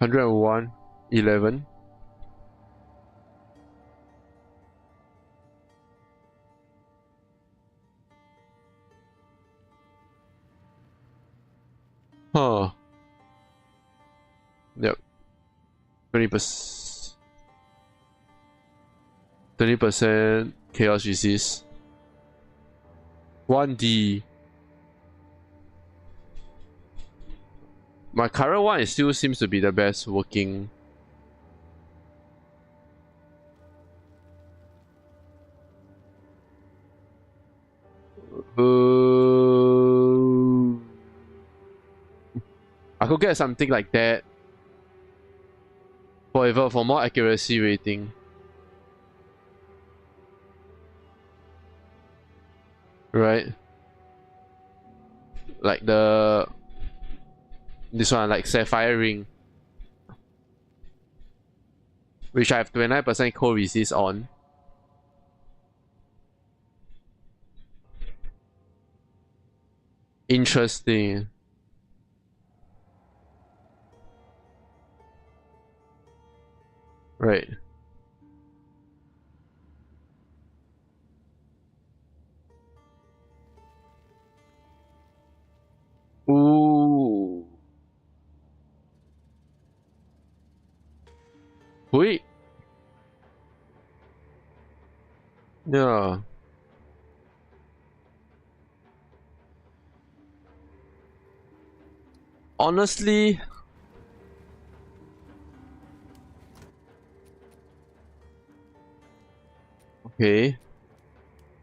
$101, 11. Huh. Yep. 20%. 20% chaos resist. 1D. My current one still seems to be the best working. I could get something like that for more accuracy rating. Right? Like this one, like Sapphire Ring, which I have 29% cold resist on. Interesting. Right. Ooh. Wait. Yeah. Honestly, okay.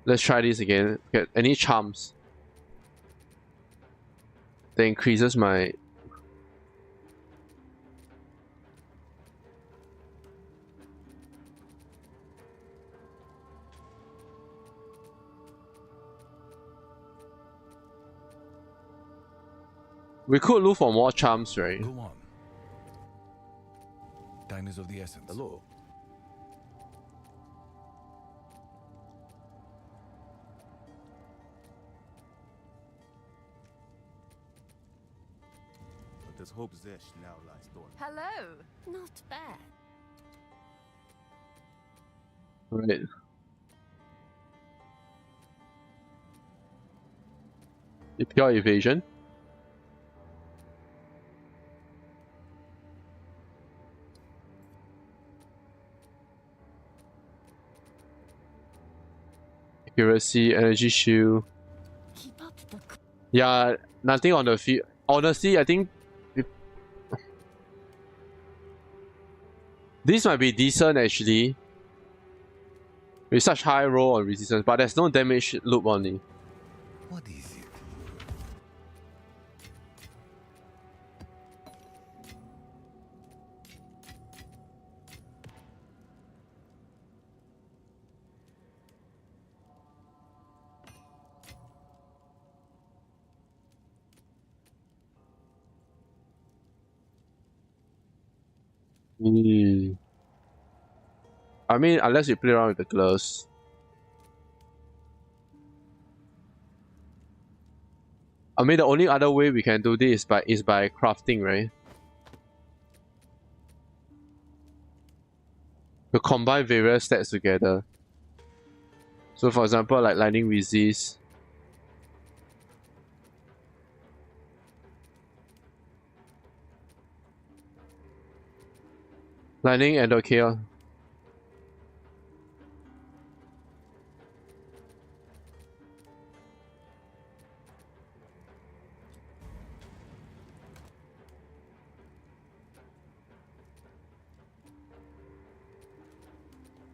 Let's try this again. Get any charms that increases my. We could look for more charms, right? Go on. Time is of the essence. Hello. But there's hope Zesh now lies dormant. Hello. Not bad. Right. Pure evasion. Accuracy, energy shield. Keep up the. Yeah, nothing on the field. Honestly, I think this might be decent actually. With such high roll on resistance, but there's no damage loop on it. What is it? I mean, unless you play around with the gloves. I mean, the only other way we can do this is by crafting, right? To combine various stats together. So, for example, like lightning resist. Lightning and the chaos.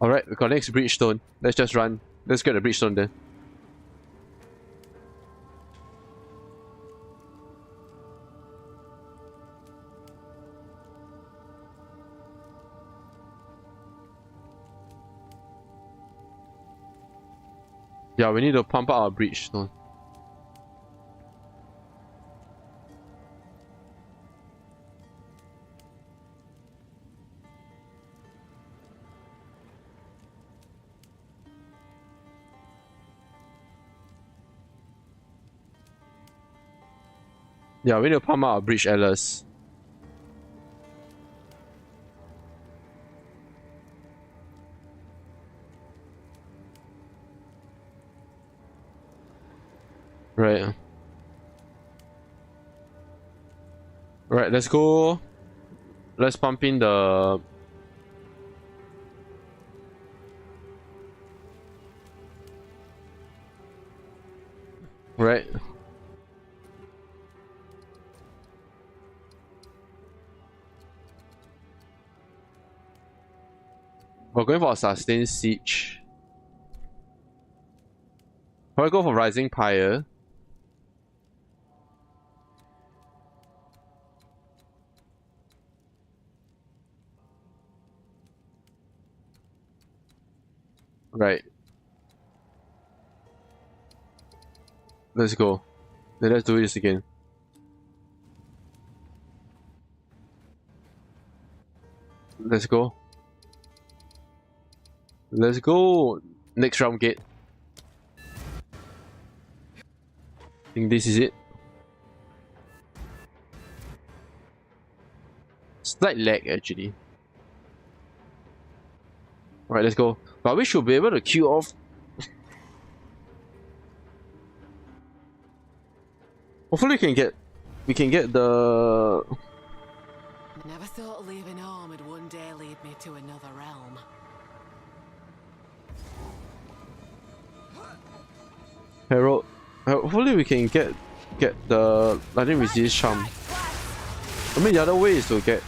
Alright, we got next Bridgestone. Let's just run. Let's get the Bridgestone then. Yeah, we need to pump out our Bridgestone. Yeah, we need to pump out our Bridge Atlas. Right. Right, let's go. Let's pump in the... Right. We're going for a sustained siege. Probably go for Rising Pyre. Right. Let's go. Then let's do this again. Let's go. Let's go. Next round gate. I think this is it. Slight lag actually. Alright, let's go. But we should be able to queue off. Hopefully we can get the Never thought leaving home would one day lead me to another realm. Herald. Hopefully we can get the lightning resist charm. I mean, the other way is to get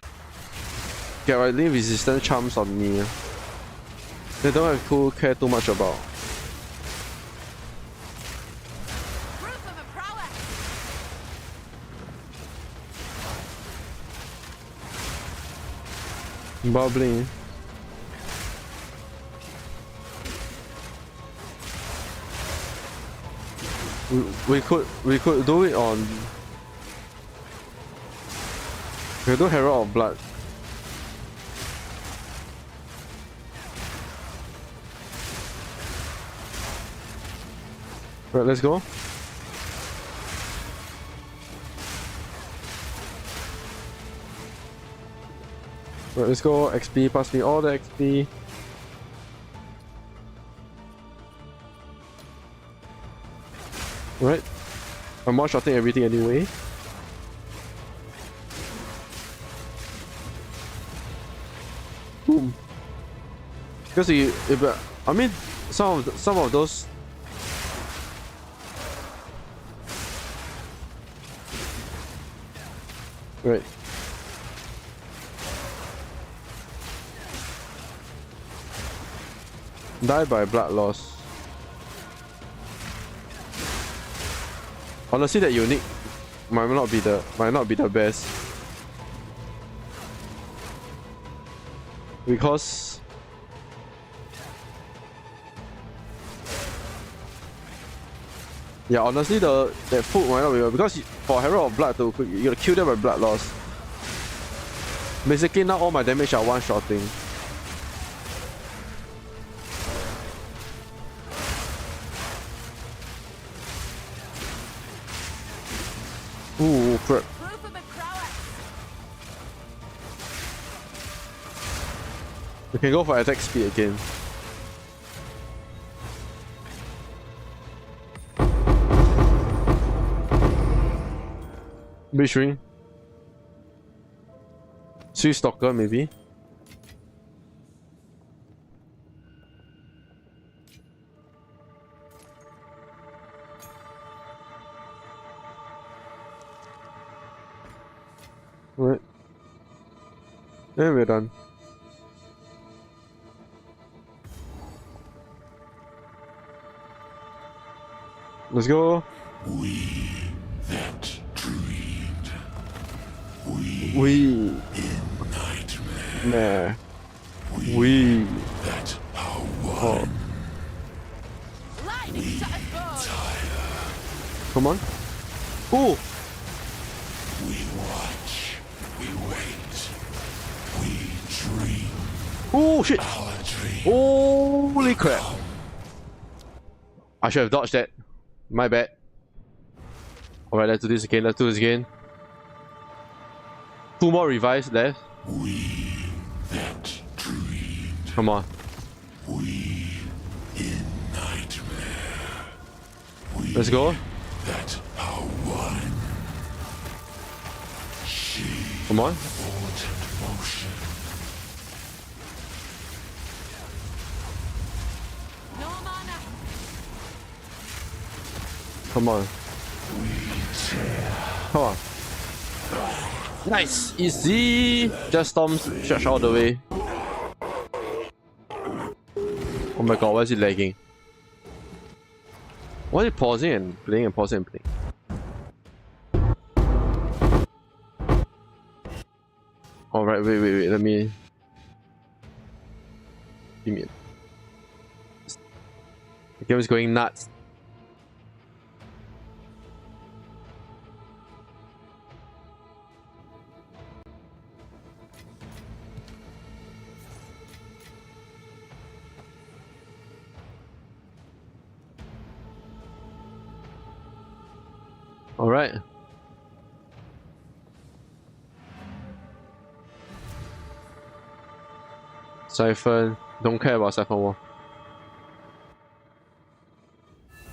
lightning resistant charms on me. They don't have to care too much about. Proof of a prowess! Bubbling. We could do it on. We could do Herald of Blood. Right, let's go. Right, let's go. XP, pass me all the XP. Right. I'm one-shotting everything anyway. Boom. Because I mean, some of those. Right. Die by blood loss. Honestly, that unique might not be the best, because yeah, honestly, that food might not be, because for Herald of Blood you gotta kill them by blood loss. Basically, now all my damage are one-shotting. Ooh, crap. Proof of a prowess! We can go for attack speed again. Beach ring. Swift Stalker maybe. Right. Then we're done. Let's go. We that dreamed. We In nightmare. we That are one. Lightning shot us both! come on. Oh, We watch. We wait. We dream. oh shit. Our dream. Holy crap. I should have dodged that. My bad. Alright, let's do this again. Let's do this again. 2 more revives left. We that dreamed. Come on. We in nightmare. We Let's go. that are one. She Come on. thought and motion. No mana! Come on. Come on. Nice. Easy. Just storm stretch all the way. Oh my god, why is it lagging? Why is it pausing and playing and pausing and playing? Alright, wait, let me... Give me a... The game is going nuts. All right. Siphon. Don't care about Siphon Wall.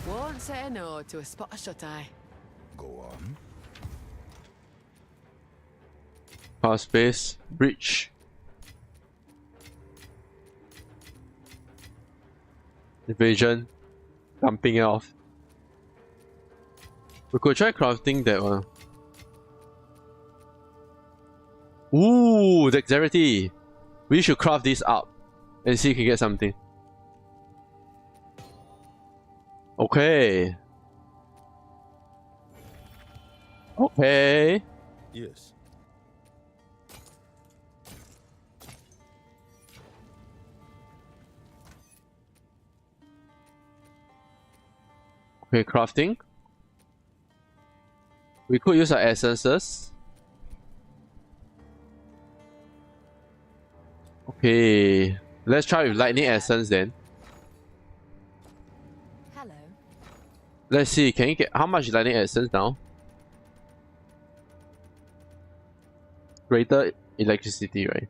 Won't say no to a spot of shut-eye. Go on. Pass space. Breach. Evasion. Dumping it off. We could try crafting that one. Ooh, dexterity. We should craft this up and see if we can get something. Okay. Okay. Yes. Okay, crafting. We could use our essences. Okay, let's try with lightning essence then. Hello. Let's see, can you get how much lightning essence now? Greater electricity, right?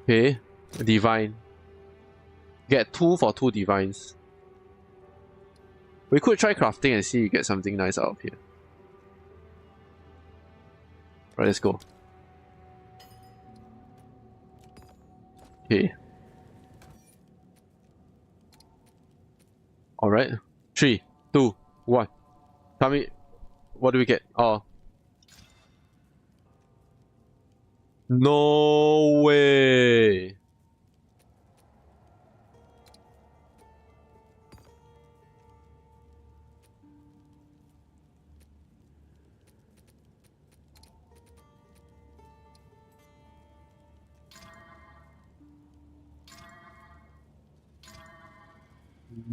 Okay, divine. Get 2 for 2 divines. We could try crafting and see if you get something nice out of here. Right, let's go. Okay. Alright. 3, 2, 1. Tell me, what do we get? Oh. No way.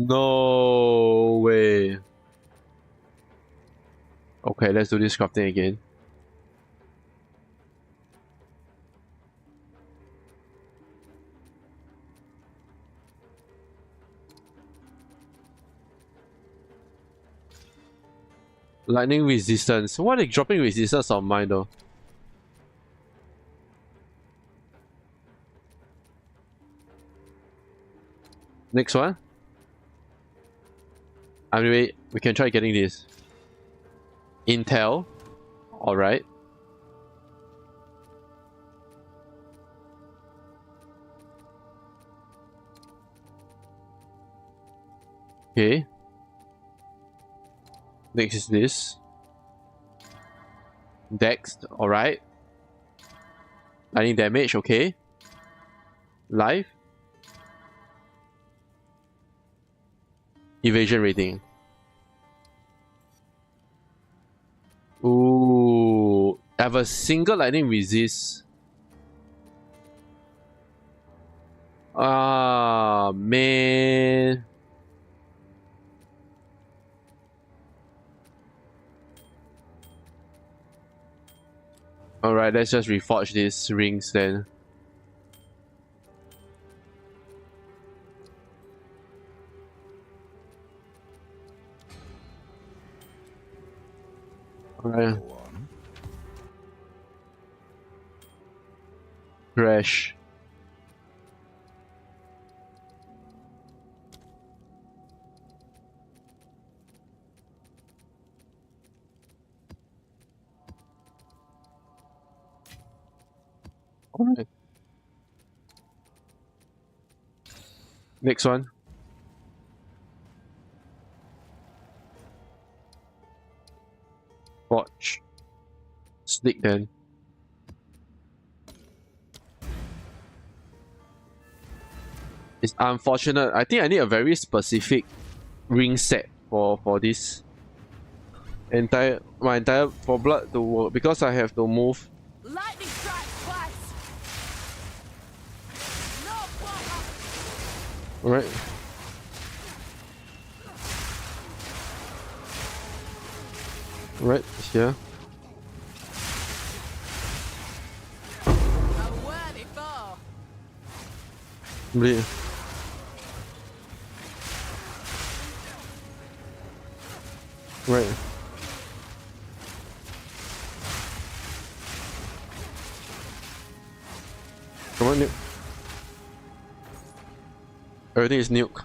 No way. Okay, let's do this crafting again. Lightning resistance. What is dropping resistance on mine though? Next one. Anyway, we can try getting this. Intel. Alright. Okay. Next is this. Dex. Alright. Lightning damage. Okay. Life. Evasion rating. Ooh, I have a single lightning resist. Ah, man. Alright, let's just reforge these rings then. Alright. Go on. Crash. Alright. Next one. Watch. Sneak then. It's unfortunate. I think I need a very specific ring set for this. My entire for blood to work because I have to move. Lightning strikes twice. No bother. Alright. Right here. A worthy foe. Bleed. Right. Come on, nuke. Everything is nuke.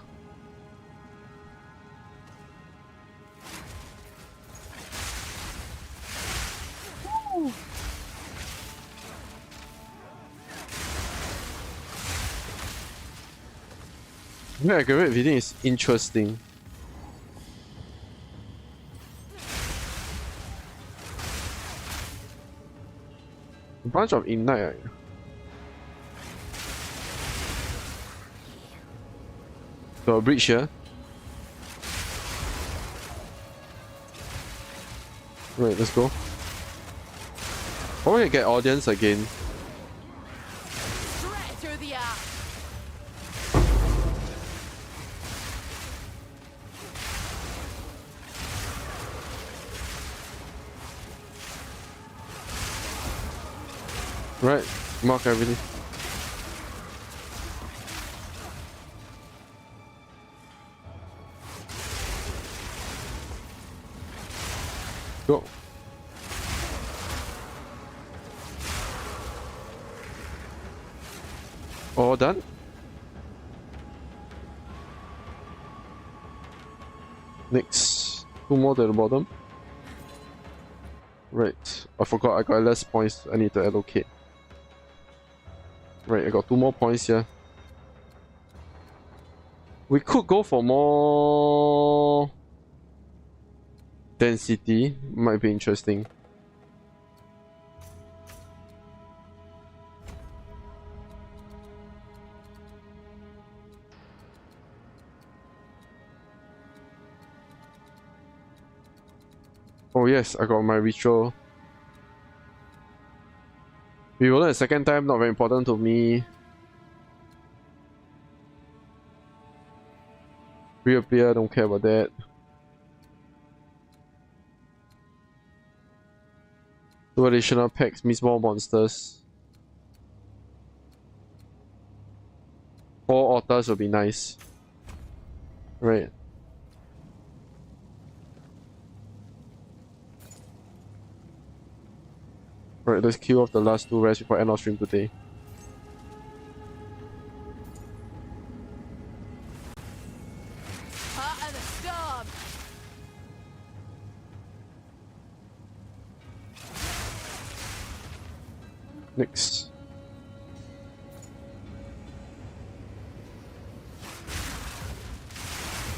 Yeah, accurate reading is interesting. A bunch of ignite. So a breach here. Right, let's go. Oh, we can get audience again. Straight through the arc. Right, mark everything. Go. All done. Next, two more to the bottom. Right, I forgot I got less points I need to allocate. Right, I got 2 more points here. We could go for more density, might be interesting. Oh yes, I got my ritual. We rolled it a second time, not very important to me. Reappear, don't care about that. Two additional packs, means more monsters. 4 otters will be nice. Right. Right, let's kill off the last 2 rest before end of stream today. Part of the storm. Next.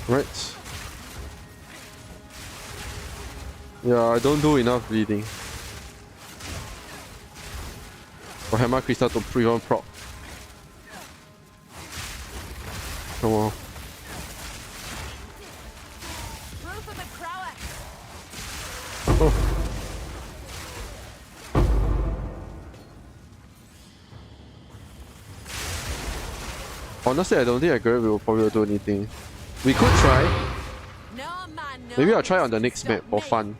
Right. Yeah, I don't do enough bleeding. For Hammer Crystal to prevent proc. Come on. Roof of the Crower. Oh. Honestly, I don't think Aggressive will probably do anything. We could try. No man knows. Maybe I'll try on the next Stop map for me. fun.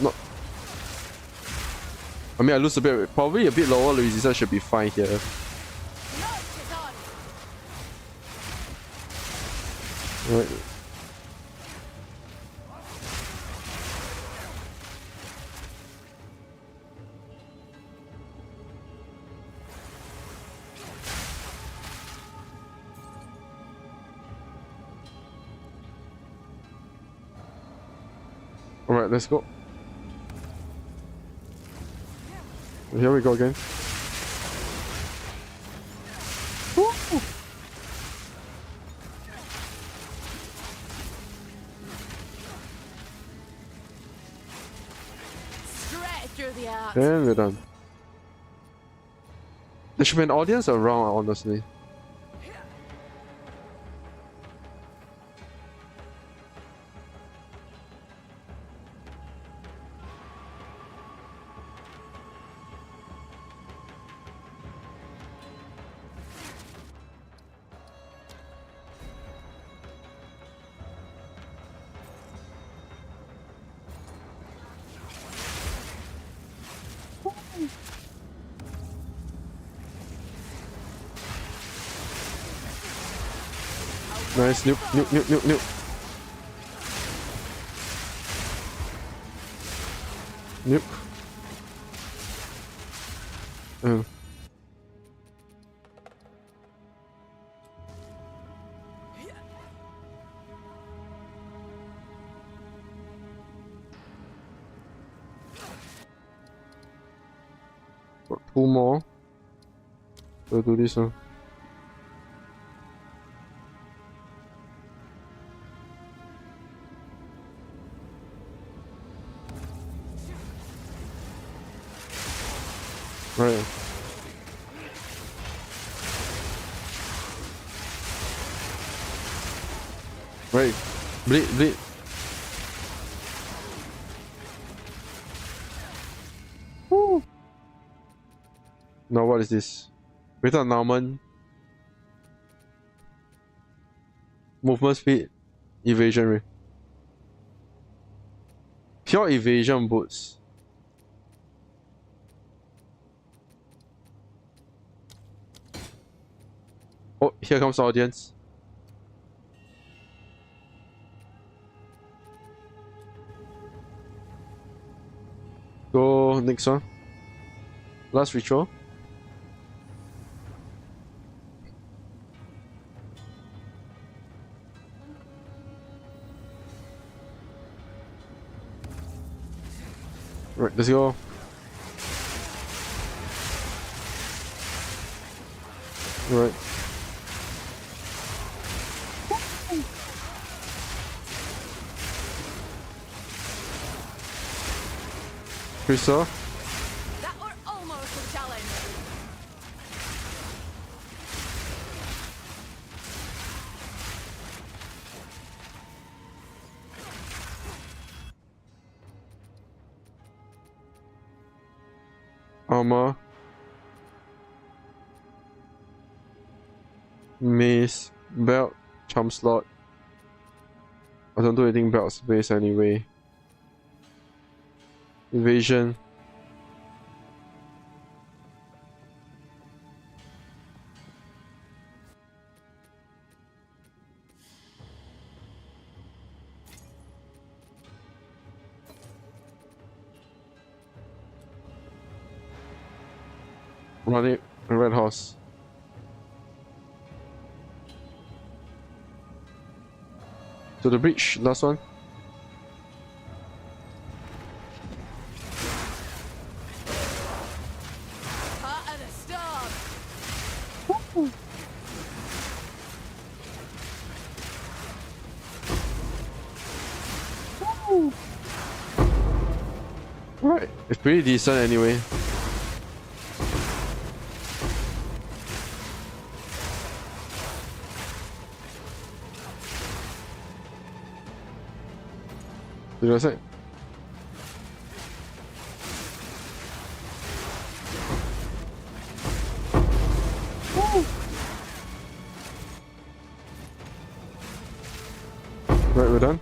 No. I mean, I lose a bit. Probably a bit lower resistance should be fine here. Launch is on. Right. Alright, let's go. Here we go again. Woo! Straight through the arc. And we're done. There should be an audience around, honestly. Nice, nuke, nuke, nuke, nuke, nuke. Nuke. Got 2 more. We'll do this one. Right. Right. Bleed, bleed. Woo. Now what is this? Greater annulment. Movement speed. Evasion rate. Pure evasion boots. Oh, here comes the audience. Go next one. Last ritual. Right, let's go. Right. Crystal. That were almost a challenge. Armor. Mace. Belt. Charm slot. I don't do anything belts based anyway. Evasion. Run it. Red horse. To the bridge. Last one. Heart of the storm. Right. It's pretty decent anyway. To the other side. Right, we're done.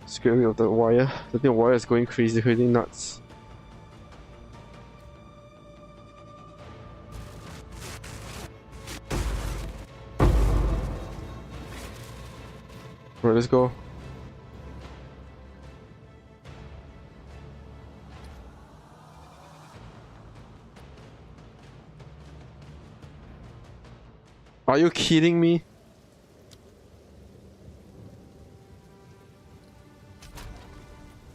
Scared me of the wire. I think the wire is going crazy, crazy nuts. Right, let's go. Are you kidding me?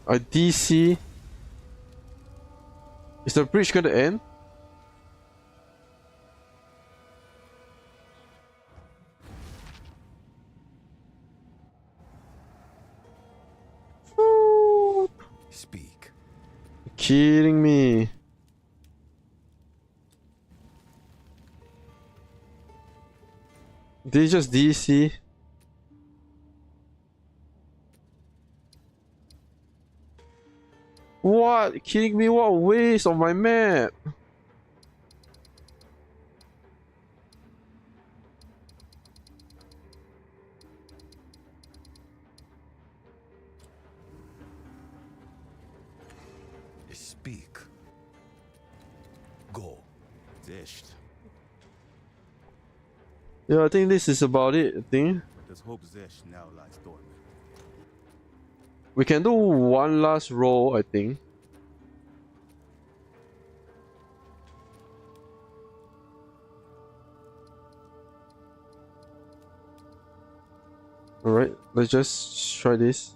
A DC? Is the bridge gonna end? Speak. Kidding me? Did you just DC? What? Kidding me? What a waste of my map! Speak. Go. Dished. Yeah, I think this is about it. I think But let's hope Zesh now lies dormant. we can do one last roll, I think. Alright, let's just try this.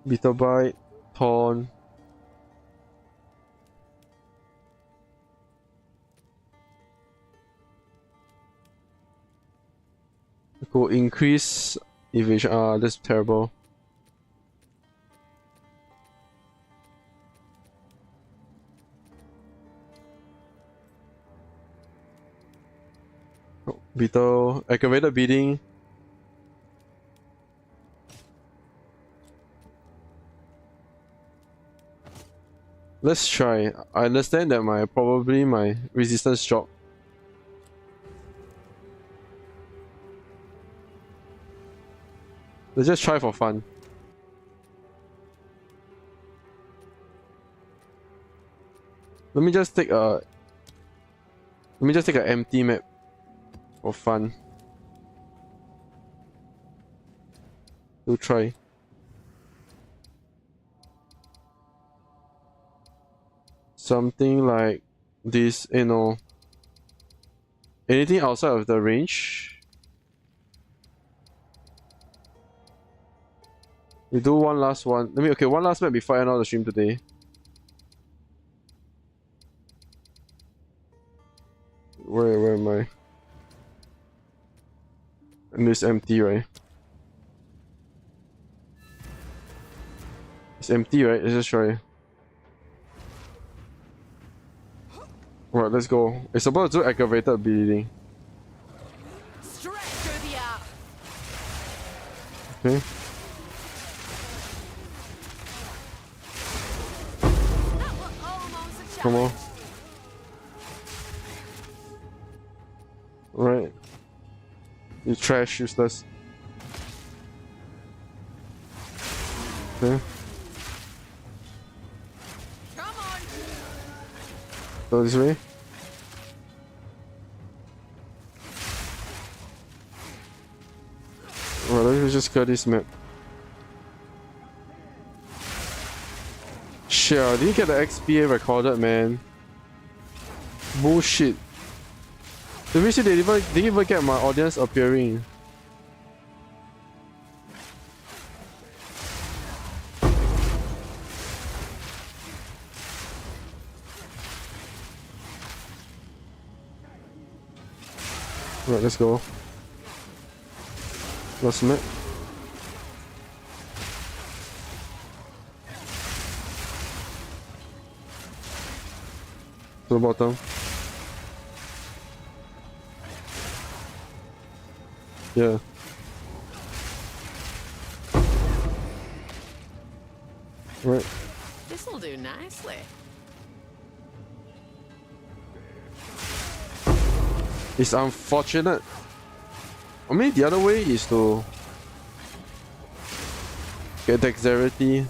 Beetle Bite, Taunt. Go increase evasion. Ah, that's terrible. Oh, Beetle, activated beating. Let's try. I understand that my resistance dropped. Let's just try for fun. Let me just take an empty map for fun. To try. Something like this, you know. Anything outside of the range. We do one last one. One last map before I end out the stream today. Where am I? And it's empty, right? It's empty, right? Let's just try. Alright, let's go. It's about to do aggravated bleeding. Straight through the air. Okay. That was almost a Come on. challenge. Right. You trash, useless. Okay. Come on. Go this way. Well, let's just cut this map. Shit, I didn't get the XPA recorded, man. Bullshit. Let me see, they didn't even get my audience appearing. Right, let's go. Last map. To the bottom. Yeah. Right. This'll do nicely. It's unfortunate. I mean, the other way is to get dexterity.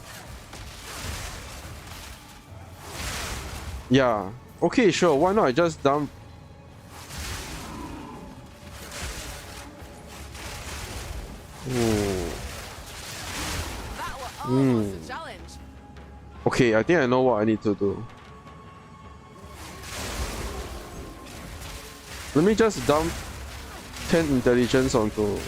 Yeah. Okay, sure. Why not? I just dump. Ooh. That was almost a challenge. Okay, I think I know what I need to do. Let me just dump 10 intelligence onto.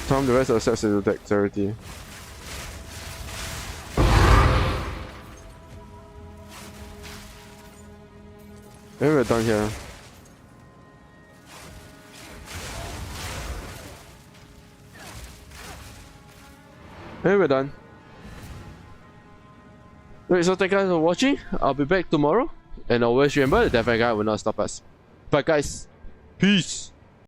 Time the rest of the sets into dexterity. Maybe we're done here. Maybe we're done. Alright, so thank you guys for watching. I'll be back tomorrow. And always remember, the Death Guy will not stop us. But guys, peace!